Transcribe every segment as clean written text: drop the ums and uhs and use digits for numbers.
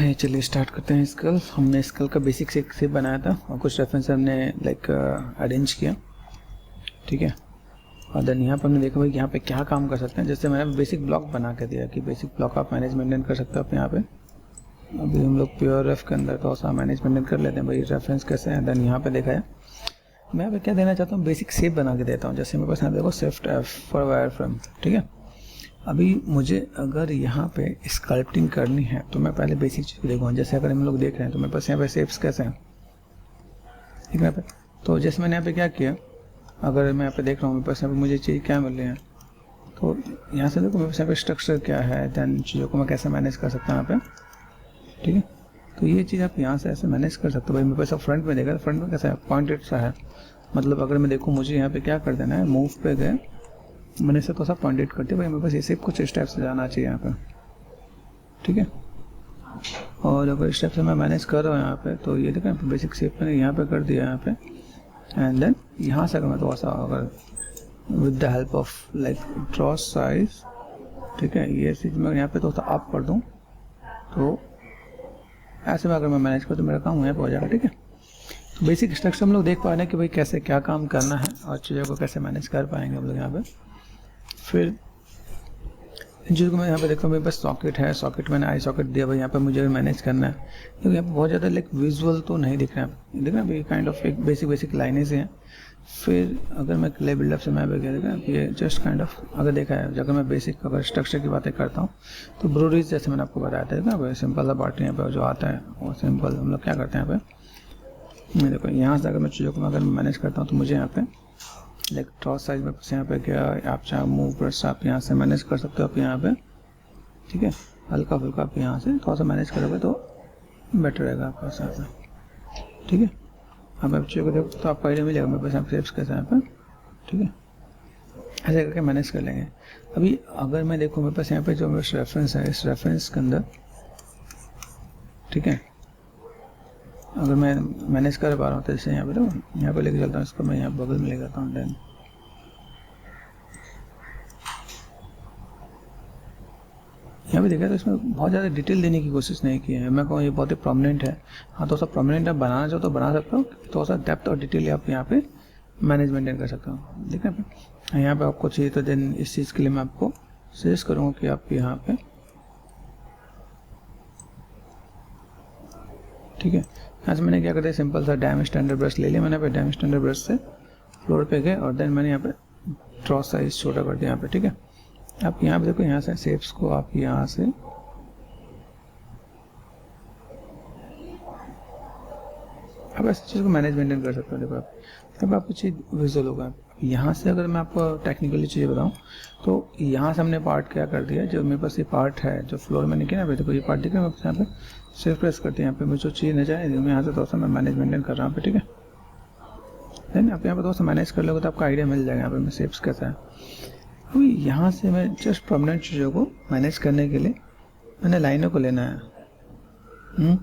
है। चलिए स्टार्ट करते हैं स्कल। हमने स्कल का बेसिक से बनाया था और कुछ रेफरेंस हमने लाइक अरेंज किया, ठीक है। और देन यहाँ पर हमने देखा भाई यहाँ पे क्या काम कर सकते हैं। जैसे मैंने बेसिक ब्लॉक बना के दिया कि बेसिक ब्लॉक आप मैनेज मेंटेन कर सकते हो आप यहाँ पे। अभी हम लोग प्योर रेफ के अंदर थोड़ा सा मैनेज मेंटेन कर लेते हैं भाई रेफरेंस कैसे है। देन यहाँ पे देखा है मैं यहाँ पे क्या देना चाहता हूँ, बेसिक शेप बना के देता हूँ। जैसे मेरे पास यहाँ देखो Swift F for wire frame, ठीक है। अभी मुझे अगर यहाँ पे स्कल्पटिंग करनी है तो मैं पहले बेसिक चीज़ देखूँगा। जैसे अगर हम लोग देख रहे हैं तो मेरे पास यहाँ पे शेप्स कैसे हैं, ठीक है। यहाँ पे तो जैसे मैंने यहाँ पे क्या किया, अगर मैं यहाँ पे देख रहा हूँ मेरे पास यहाँ पे मुझे चीज़ क्या मिल रही है, तो यहाँ से देखो मेरे पास यहाँ पे स्ट्रक्चर क्या है, दैन चीज़ों को मैं कैसे मैनेज कर सकता हूँ यहाँ पे, ठीक है। तो ये चीज़ आप यहाँ से ऐसे मैनेज कर सकते हो। भाई मेरे पास फ्रंट में देखा तो फ्रंट में कैसा है, पॉइंटेड सा है। मतलब अगर मैं देखूँ मुझे यहाँ पे क्या कर देना है, मूव पे गए मैंने इसे तो सब पॉइंटेड कर दिया। भाई मेरे पास ये सिर्फ कुछ स्टेप से जाना चाहिए यहाँ पे, ठीक है। और अगर स्टेप से मैं मैनेज कर रहा हूँ यहाँ पे तो ये देखा बेसिक शेप मैंने यहाँ पे कर दिया यहाँ पे। एंड देन यहाँ से अगर मैं थोड़ा सा अगर with the help of like draw size, ठीक है, ये चीज़ मैं यहाँ पे थोड़ा सा अप कर दूँ तो ऐसे में अगर मैं मैनेज करूँ तो मेरा काम यहाँ पे हो जाएगा, ठीक है। तो बेसिक स्ट्रक्चर हम लोग देख पा रहे हैं कि भाई कैसे क्या काम करना है और चीज़ों को कैसे मैनेज कर पाएंगे हम लोग यहाँ पे। फिर इन चीज़ों को मैं यहाँ पे देखता हूँ मेरे पास सॉकेट है, सॉकेट मैंने आई सॉकेट दिया भाई यहाँ पे मुझे मैनेज करना है। क्योंकि यहाँ पे बहुत ज़्यादा लाइक विजुअल तो नहीं दिख रहा है, देख रहे हैं भाई काइंड ऑफ एक बेसिक लाइनें से हैं। फिर अगर मैं क्ले बिल्डअप से मैं क्या देखा ये जस्ट काइंड ऑफ अगर देखा है, अगर मैं बेसिक अगर स्ट्रक्चर की बातें करता हूँ तो ब्रोडीज जैसे मैंने आपको बताया था ना भाई, सिंपल सा पार्ट यहाँ पर जो आता है वो सिंपल हम लोग क्या करते हैं यहाँ पे। मैं देखो यहाँ से अगर मैं चीज़ों को अगर मैनेज करता हूँ तो मुझे यहाँ पे लाइक ड्रॉ साइज में यहाँ पे क्या आप चाहे मूव ब्रश आप यहाँ से मैनेज कर सकते हो आप यहाँ पे, ठीक है। हल्का फुल्का आप यहाँ से थोड़ा सा मैनेज करोगे तो बेटर रहेगा आपके पास यहाँ पे, ठीक है। अब आप चीज़ों को देखो तो आपको आइडिया मिलेगा मेरे पास यहाँ शेप्स कैसे यहाँ पे, ठीक है। ऐसे करके मैनेज कर लेंगे। अभी अगर मैं देखूँ मेरे पास यहाँ पे जो मेरा रेफरेंस है, इस रेफरेंस के अंदर, ठीक है, अगर मैं मैनेज कर पा रहा हूँ तो जैसे यहाँ पे तो यहाँ पे लेके चलता हूँ, इसको मैं यहाँ बगल में लेकर आता हूँ। देन यहाँ पे देखा तो इसमें बहुत ज़्यादा डिटेल देने की कोशिश नहीं की है। मैं कहूँ ये बहुत ही प्रोमिनेंट है। हाँ तो सा प्रोमिनेंट आप बनाना चाहो तो बना सकते हो, तो सा डेप्थ और डिटेल आप यहाँ पे मैनेज मेंटेन कर सकते हो। देखा यहाँ पे आपको चाहिए तो देन इस चीज़ के लिए मैं आपको सजेस्ट करूँगा कि आप यहाँ पे, ठीक है, यहाँ से मैंने क्या कर दिया सिंपल सा डैम स्टैंडर्ड ब्रश ले लिया मैंने पे। डैम स्टैंडर्ड ब्रश से फ्लोर पे गए और देन मैंने यहाँ पे ड्रॉ साइज छोटा कर दिया यहाँ पे, ठीक है। आप यहाँ पे देखो यहाँ से शेप्स को आप यहाँ से आप ऐसी चीज़ को मैनेज मेंटेन कर सकते हो। देखो आप तब आपको चीज़ विजुअल होगा। यहाँ से अगर मैं आपको टेक्निकली चीज़ें बताऊँ तो यहाँ से हमने पार्ट क्या कर दिया, जो मेरे पास ये पार्ट है जो फ्लोर में निकला है, देखो ये पार्ट दिख रहा है मेरे पास यहाँ पे। सिर्फ प्रेस करते हैं यहाँ पे मुझे जो चीज़ नजर आए मैं यहाँ से थोड़ा सा मैं मैनेज मेंटेन कर रहा हूँ, ठीक है। देन आप यहाँ पे थोड़ा सा मैनेज कर लोगे तो आपको आइडिया मिल जाएगा यहाँ पे मैं शेप्स कैसा है। अभी यहाँ से मैं जस्ट परमानेंट चीज़ों को मैनेज करने के लिए मैंने लाइनों को लेना है।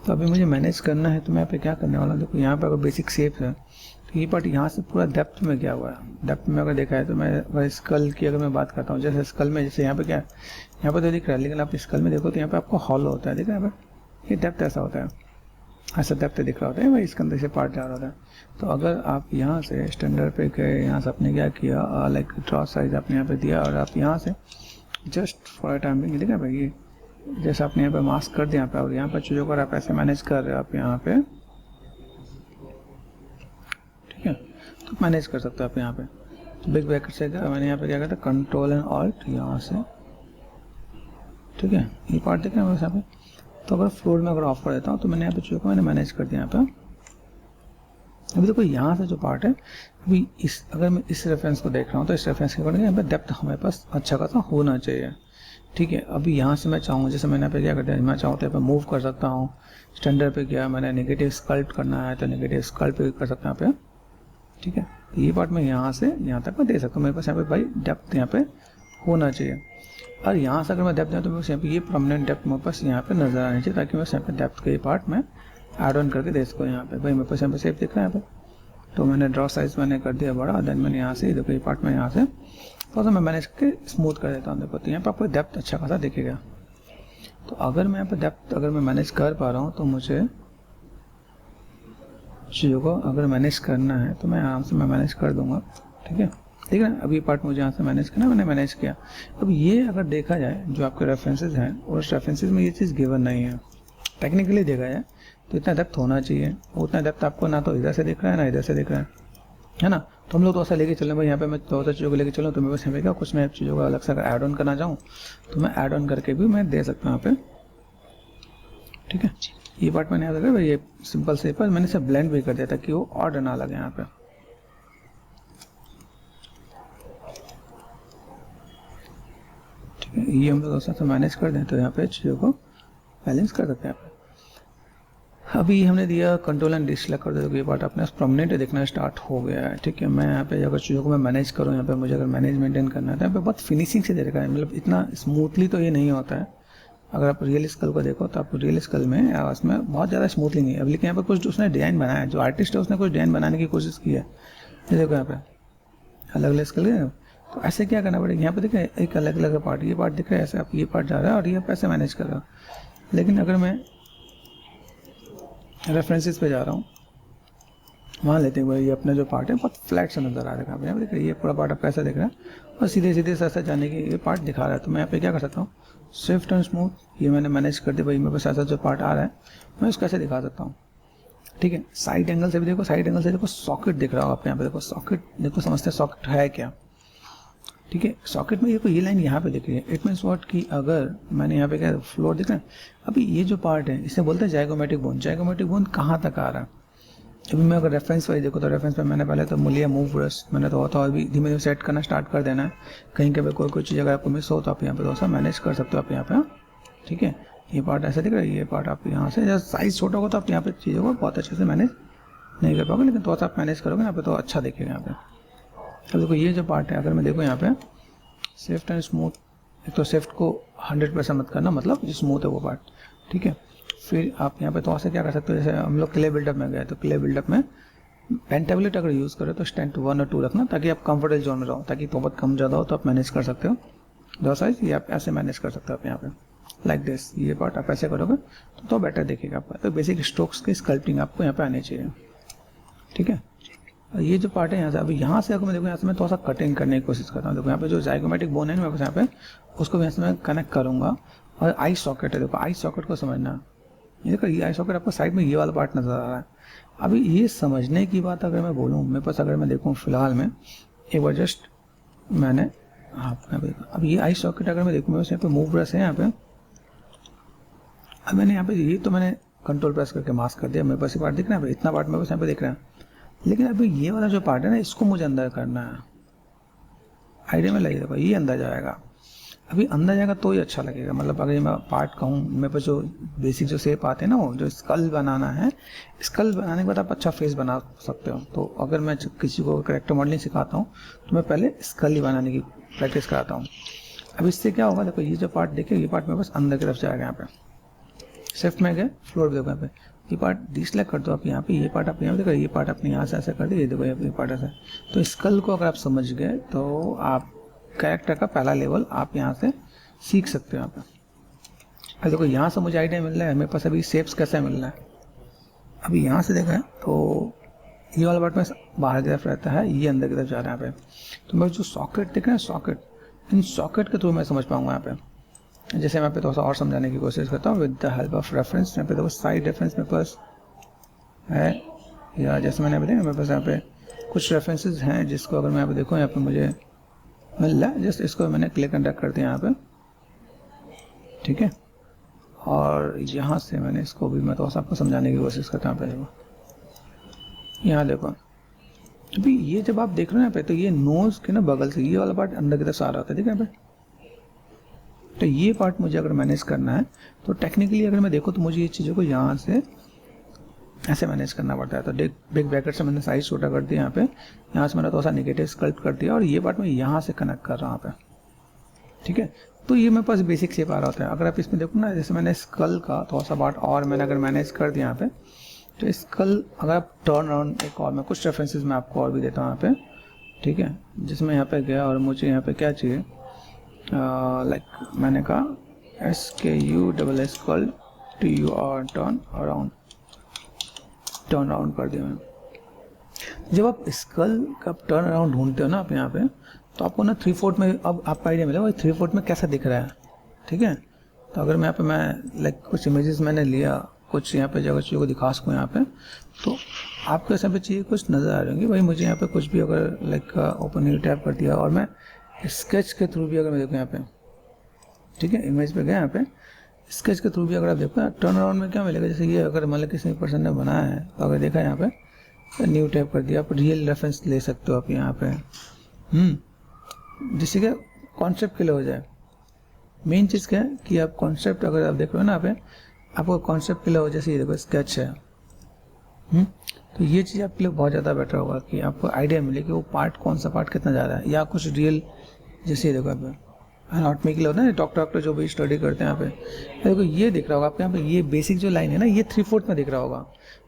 तो अभी मुझे मैनेज करना है तो मैं यहाँ पे क्या करने वाला हूँ, देखो यहाँ पे अगर बेसिक शेप्स है तो ये पार्ट यहाँ से पूरा डेप्थ में गया हुआ है। डेप्थ में अगर देखा है तो मैं अगर स्कल की अगर मैं बात करता हूँ, जैसे स्कल में जैसे यहाँ पे क्या है, यहाँ पे तो दिख रहा है, लेकिन आप स्कल में देखो तो यहाँ पे आपको हॉलो होता है, देखा यहाँ पे ये डेप्थ ऐसा होता है, ऐसा डेप्थ दिख रहा होता है भाई, इसके अंदर से पार्ट जा रहा होता है। तो अगर आप यहाँ से स्टैंडर्ड पे गए, यहाँ से आपने क्या किया लाइक ड्रॉ साइज आपने यहाँ पे दिया और आप यहाँ से जस्ट फॉर टाइम भी देखा भाई ये जैसे आपने यहाँ पे मास्क कर दिया यहाँ पे, और यहाँ पर चीज़ों को आप ऐसे मैनेज कर रहे हो आप यहाँ पे, ठीक है। तो मैनेज कर सकते हो आप यहाँ पे। तो बिग ब्रैकेट से मैंने यहाँ पे क्या करता कंट्रोल एंड ऑल्ट यहाँ से, ठीक है, ये पार्ट देखा है यहाँ पे। तो अगर फ्लोर में अगर ऑफ कर देता हूँ तो मैंने यहाँ पे चीज़ों को मैंने मैनेज कर दिया यहाँ पे। अभी देखो यहाँ से जो पार्ट है, अभी इस अगर मैं इस रेफरेंस को देख रहा हूँ तो इस रेफरेंस के अकॉर्डिंग यहाँ पे डेप्थ हमारे पास अच्छा खासा होना चाहिए, ठीक है। अभी यहाँ से मैं चाहूँ जैसे मैंने यहाँ पे क्या कर दिया, मैं चाहूँ तो यहाँ पे मूव कर सकता हूँ। स्टैंडर्ड पे क्या मैंने नेगेटिव स्कल्प्ट करना है तो नेगेटिव स्कल्प्ट पे कर सकता हूँ यहाँ पे, ठीक है। ये पार्ट में यहाँ से यहाँ तक मैं दे सकता हूँ, मेरे पास यहाँ पे भाई डेप्थ यहाँ पे होना चाहिए। और यहाँ से अगर मैं डेप्थ दूँ तो मेरे यहाँ पे ये परमानेंट डेप्थ मेरे पास यहाँ पे नजर आनी चाहिए, ताकि मैं यहाँ पे डेप्थ के पार्ट में ऐड ऑन करके दे सकूँ। यहाँ पे भाई मेरे पास यहाँ पे शेप दिख रहा है यहाँ पे, तो मैंने ड्रॉ साइज मैंने कर दिया बड़ा। देन मैंने यहाँ से देखो ये पार्ट में यहाँ से थोड़ा सा मैं मैनेज करके स्मूथ कर देता हूँ। देखो तो यहाँ पे आपको डेप्थ अच्छा खासा दिखेगा। तो अगर मैं यहाँ पे डेप्थ अगर मैं मैनेज कर पा रहा हूँ तो मुझे चीज़ों को अगर मैनेज करना है तो मैं आराम से मैं मैनेज कर दूंगा। ठीक है, ठीक है ना। अब ये पार्ट मुझे यहाँ से मैनेज करना, मैंने मैनेज किया। अब ये अगर देखा जाए जो आपके रेफरेंसेस हैं, और उस रेफरेंसेस में ये चीज़ गिवन नहीं है, टेक्निकली देखा जाए तो इतना डेप्थ होना चाहिए। उतना डेप्थ आपको ना तो इधर से दिख रहा है ना इधर से दिख रहा है ना। तो हम लोग तो ऐसा लेके चलें भाई, यहाँ पे मैं तो चीज़ों को लेके चलूँ तो मेरे पास यहाँ पे क्या कुछ मैं चीज़ों का अलग से अगर ऐड ऑन करना चाहूँ तो मैं ऐड ऑन करके भी मैं दे सकता हूँ यहाँ पे। ठीक है, ये पार्ट मैंने याद रखा भाई, ये सिंपल से पर मैंने इसे ब्लेंड भी कर दिया ताकि वो ऑड ना लगे यहाँ पे। ठीक है, ये हम लोग से मैनेज कर दें तो यहाँ पे चीज़ों को बैलेंस कर सकते हैं। अभी हमने दिया कंट्रोल एंड डिसलेक्ट कर दिया तो ये पार्ट अपने परमानेंट दिखना स्टार्ट हो गया है। ठीक है, मैं यहाँ पे अगर चीज़ों को मैं मैनेज करूँ, यहाँ पे मुझे अगर मैनेज मेंटेन करना है तो यहाँ पे बहुत फिनिशिंग से देखा है, मतलब इतना स्मूथली तो ये नहीं होता है। अगर आप रियल स्कल को देखो तो आप रियल स्कल में इसमें बहुत ज़्यादा स्मूथली नहीं है। अब लेकिन यहाँ पर कुछ उसने डिज़ाइन बनाया है, जो आर्टिस्ट है उसने कुछ डिज़ाइन बनाने की कोशिश की है। ये देखो यहाँ पे अलग अलग स्कल है, तो ऐसे क्या करना पड़ेगा। यहाँ पे देखिए एक अलग अलग पार्ट, ये पार्ट दिख रहा है ऐसे, आप ये पार्ट जा रहा है और ये पैसे मैनेज कर रहा हूँ। लेकिन अगर मैं रेफरेंसेस पे जा रहा हूँ, वहाँ लेते हुए ये अपना जो पार्ट है बहुत फ्लैट से नजर आ रहा है। यहाँ पे देखिए ये पूरा पार्ट आपका ऐसा दिख रहा है और सीधे सीधे से ऐसा जाने की ये पार्ट दिखा रहा है। तो मैं यहाँ पे क्या कर सकता हूँ, स्विफ्ट एंड स्मूथ, ये मैंने मैनेज कर दिया भाई, मेरे पास ऐसा जो पार्ट आ रहा है मैं उसको ऐसे दिखा सकता हूँ। ठीक है, साइड एंगल से भी देखो, साइड एंगल से देखो सॉकेट दिख रहा होगा आपको। यहाँ पे देखो सॉकेट, देखो समझते हैं सॉकेट है क्या। ठीक है, सॉकेट में देखो ये लाइन यहाँ पे दिख रही है, इट मीन्स व्हाट कि अगर मैंने यहाँ पे क्या फ्लोर दिख रहा है, अभी ये जो पार्ट है इसे बोलते हैं जाइगोमेट्रिक बोन। जाइगोमेट्रिक बोन कहाँ तक आ रहा है, अभी मैं अगर रेफरेंस वाइज देखो तो रेफरेंस पे मैंने पहले तो लिया मूव ब्रश, मैंने तो होता अभी धीमे धीमे सेट करना स्टार्ट कर देना है। कहीं कभी कोई चीज़ अगर आपको मिस हो तो आप यहाँ पे थोड़ा सा मैनेज कर सकते हो आप यहाँ पे। ठीक है, ये पार्ट ऐसे दिख रहा है, ये पार्ट आप यहाँ से जब साइज छोटा होगा तो आप यहाँ पे चीज़ों को बहुत अच्छे से मैनेज नहीं कर पाओगे, लेकिन थोड़ा सा आप मैनेज करोगे यहाँ पे तो अच्छा दिखेगा यहाँ पे। अब देखो ये जो पार्ट है, अगर मैं देखो यहाँ पे सेफ्ट एंड स्मूथ, एक तो सेफ्ट को 100% मत करना, मतलब जो स्मूथ है वो पार्ट। ठीक है, फिर आप यहाँ पे थोड़ा सा क्या कर सकते हो, जैसे हम लोग क्ले बिल्डअप में गए तो क्ले बिल्डअप में पेन टेबलेट अगर यूज़ करें तो स्टैंड 1 और 2 रखना ताकि आप कंफर्टेबल जोन में रहो, ताकि तो बहुत कम ज़्यादा हो तो आप मैनेज कर सकते हो। दो साइज ये आप ऐसे मैनेज कर सकते हो आप यहाँ पे लाइक दिस। ये पार्ट आप ऐसे करोगे तो बेटर दिखेगा आपका। तो बेसिक स्ट्रोक्स की स्कल्पटिंग आपको यहाँ पे आनी चाहिए। ठीक है, ये जो पार्ट है यहाँ से, अभी यहाँ से अगर मैं देखो यहाँ से मैं थोड़ा सा कटिंग करने की कोशिश करता हूँ। देखो यहाँ पे जो जाइगोमेट्रिक बोन है मेरे पास यहाँ पे, उसको यहाँ से मैं कनेक्ट करूँगा। और आई सॉकेट है, देखो आई सॉकेट को समझना, ये देखो ये आई सॉकेट आपको साइड में ये वाला पार्ट नजर आ रहा है। अभी ये समझने की बात अगर मैं बोलूँ, मेरे पास अगर मैं देखूँ फिलहाल में एक बार जस्ट मैंने अब ये आई सॉकेट अगर मैं देखूँ, मेरे पास यहाँ पे मूव ब्रश है यहाँ पे। अब मैंने यहाँ पे ये तो मैंने कंट्रोल प्रेस करके मास्क कर दिया, मेरे पास ये पार्ट दिख रहा है, इतना पार्ट मेरे पास यहाँ पे दिख रहा है। लेकिन अभी ये वाला जो पार्ट है ना, इसको मुझे अंदर करना है। आइडिया में लगी, देखो ये अंदर जाएगा। अभी अंदर जाएगा तो ही अच्छा लगेगा, मतलब अगर मैं पार्ट कहूँ, मेरे पास जो बेसिक जो शेप आते हैं ना, वो जो स्कल बनाना है, स्कल बनाने के बाद आप अच्छा फेस बना सकते हो। तो अगर मैं किसी को कैरेक्टर मॉडलिंग सिखाता हूँ तो मैं पहले स्कल ही बनाने की प्रैक्टिस कराता हूँ। अब इससे क्या होगा, देखो ये जो पार्ट देखिए, ये पार्ट मेरे पास अंदर की तरफ जाएगा। यहाँ पे शिफ्ट में गए, फ्लोर पे देखो यहाँ पे ये पार्ट डिसलेक्ट कर दो आप यहाँ पे, ये पार्ट आप यहाँ देखो, ये पार्ट आपने यहाँ से ऐसा कर दिया, ये देखो ये पार्ट ऐसा। तो स्कल को अगर आप समझ गए तो आप कैरेक्टर का पहला लेवल आप यहाँ से सीख सकते हो। यहाँ पे अब देखो यहाँ से मुझे आइडिया मिल रहा है, मेरे पास अभी शेप्स कैसे मिल रहा है। अभी यहाँ से देखा है तो ये वाला पार्ट में बाहर की तरफ रहता है, ये अंदर की तरफ जा रहा है यहाँ पे। तो मैं जो सॉकेट देख रहे हैं, सॉकेट, इन सॉकेट के थ्रू मैं समझ पाऊंगा यहाँ पे। जैसे मैं पे थोड़ा सा और समझाने की कोशिश करता हूँ with the help of reference. यहाँ पे देखो साइड रेफरेंस मेरे पास है, या जैसे मैंने बताया मेरे पास यहाँ पे कुछ रेफरेंसेस हैं जिसको अगर मैं यहाँ पे देखूँ, यहाँ पे मुझे मिल रहा है, जस्ट इसको मैंने क्लिक एंड ड्रैग कर दिया यहाँ पे। ठीक है, और यहाँ से मैंने इसको भी मैं थोड़ा सा आपको समझाने की कोशिश करता हूँ। देखो यहाँ देखो, अभी ये जब आप देख रहे हो यहाँ पे, तो ये नोज के ना बगल से ये वाला पार्ट अंदर की तरफ आ रहा होता है। ठीक है, यहाँ पे तो ये पार्ट मुझे अगर मैनेज करना है तो टेक्निकली अगर मैं देखूँ तो मुझे ये चीज़ों को यहाँ से ऐसे मैनेज करना पड़ता है। तो बिग ब्रैकेट से मैंने साइज छोटा कर दिया यहाँ पे, यहाँ से मैंने थोड़ा सा नेगेटिव स्कल्प कर दिया और ये पार्ट मैं यहाँ से कनेक्ट कर रहा हूँ यहाँ पे। ठीक है, तो ये मेरे पास बेसिक शेप आ रहा होता है। अगर आप इसमें देखो ना, जैसे मैंने स्कल का थोड़ा सा पार्ट और मैंने अगर मैनेज कर दिया यहाँ पे, तो स्कल अगर आप टर्न अराउंड एक और मैं कुछ रेफरेंसेज मैं आपको और भी देता हूँ यहाँ पे। ठीक है, जिसमें यहाँ पे गया और मुझे यहाँ पे क्या चाहिए, लाइक मैंने कहा SKU skull TUR turn around कर दिया मैंने। जब आप स्कल का टर्न अराउंड ढूंढते हो ना आप यहाँ पे, तो आपको ना 3/4 में अब आपका आइडिया मिलेगा 3/4 में कैसा दिख रहा है, ठीक है। तो अगर मैं यहाँ पे मैं लाइक कुछ इमेजेस मैंने लिया, कुछ यहाँ पे जगह चीज़ों को दिखा सकूँ यहाँ पे, तो आपको ऐसा पे चीज़ कुछ नज़र आ रही होंगी। भाई मुझे यहाँ पे कुछ भी अगर लाइक ओपन न्यू टैब कर दिया और मैं स्केच के थ्रू भी अगर मैं देखूँ यहाँ पे, ठीक है, इमेज पे गया यहाँ पे, स्केच के थ्रू भी अगर आप देखो टर्न अराउंड में क्या मिलेगा, जैसे ये अगर मान लो किसी पर्सन ने बनाया है तो अगर देखा यहाँ पे न्यू टैब कर दिया, आप रियल रेफरेंस ले सकते हो आप यहाँ पे, जिससे कि कॉन्सेप्ट क्लियर हो जाए। मेन चीज़ क्या है कि आप कॉन्सेप्ट अगर आप देख रहे हो ना यहाँ पे, आपको कॉन्सेप्ट क्लियर हो, जैसे ये देखो स्केच है, तो ये चीज़ आपके लिए बहुत ज़्यादा बेटर होगा कि आपको आइडिया मिले कि वो पार्ट कौन सा पार्ट कितना ज़्यादा है, या कुछ रियल, जैसे ये देखो यहाँ पे एनाटॉमी के लिए होता है ना, डॉक्टर जो भी स्टडी करते हैं यहाँ पे, देखो ये दिख रहा होगा आपको यहाँ पे, ये बेसिक जो लाइन है ना ये 3/4 में दिख रहा होगा।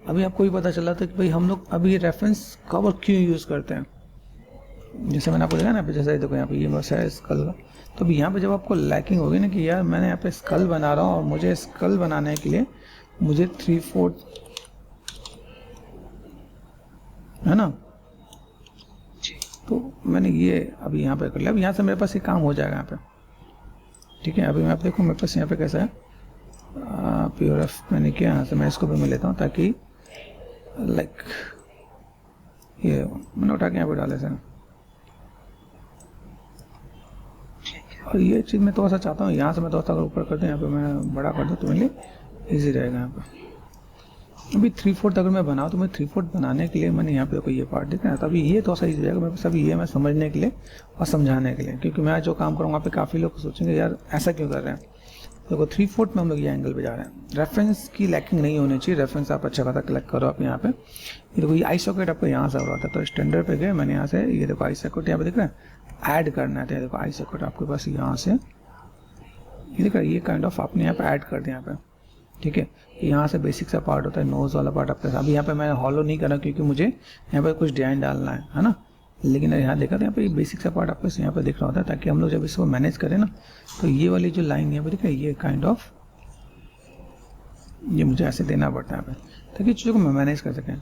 अभी आपको भी पता चला था कि भाई हम लोग अभी ये रेफरेंस कब और क्यों यूज़ करते हैं। जैसे मैंने आपको देखा ना, जैसे देखो यहाँ पे ये बस है स्कल का, तो अभी यहाँ पे जब आपको लैकिंग होगी ना कि यार मैंने यहाँ पे स्कल बना रहा हूँ और मुझे स्कल बनाने के लिए मुझे 3/4 है ना, तो मैंने ये अभी यहाँ पे कर लिया। अब यहाँ से मेरे पास ये काम हो जाएगा यहाँ पे, ठीक है। अभी मैं आप देखूँ मेरे पास यहाँ पे कैसा है, PRF मैंने किया, यहाँ से मैं इसको भी मैं लेता हूँ ताकि लाइक ये मैंने उठा के यहाँ पे डाले सर। और ये चीज़ मैं थोड़ा सा चाहता हूँ यहाँ से मैं थोड़ा सा अगर ऊपर कर दूँ, यहाँ पे मैं बड़ा कर दूँ तो मेरे लिए ईजी रहेगा यहाँ पे। अभी 3/4 अगर मैं बनाऊँ तो मैं 3/4 बनाने के लिए मैंने यहाँ पे कोई ये पार्ट दिख रहा है, तभी ये थोड़ा सा ईजी रहेगा मेरे पास। अभी ये मैं समझने के लिए और समझाने के लिए, क्योंकि मैं जो काम करूँगा वहाँ पे काफ़ी लोग सोचेंगे यार ऐसा क्यों कर रहे हैं। देखो 3/4 में हम लोग ये एंगल पे जा रहे हैं, रेफरेंस की लैकिंग नहीं होनी चाहिए, रेफरेंस आप अच्छा खासा कलेक्ट करो आप यहाँ पे। ये देखो ये आई सॉकेट आपको यहाँ से हो रहा था, तो स्टैंडर्ड पे गए मैंने यहाँ से, ये देखो आई सॉकेट यहाँ पे दिख रहा है, ऐड करना है। देखो आई सॉकेट आपके पास यहाँ से, ये देखो ये काइंड ऑफ आपने यहाँ पे ऐड कर दिया यहाँ पे, ठीक है। यहाँ से बेसिक सा पार्ट होता है, नोज वाला पार्ट आपके साथ। अभी यहाँ पे मैं हॉलो नहीं कर रहा क्योंकि मुझे यहाँ पे कुछ डिजाइन डालना है ना, लेकिन यहाँ देखा तो यहाँ पे ये बेसिक सा पार्ट आपको यहाँ पे दिख रहा होता है, ताकि हम लोग जब इसको मैनेज करें ना, तो ये वाली जो लाइन यहाँ पे दिखा, ये काइंड ऑफ ये मुझे ऐसे देना पड़ता है यहाँ पे, ताकि चीज़ों को मैं मैनेज कर सकें।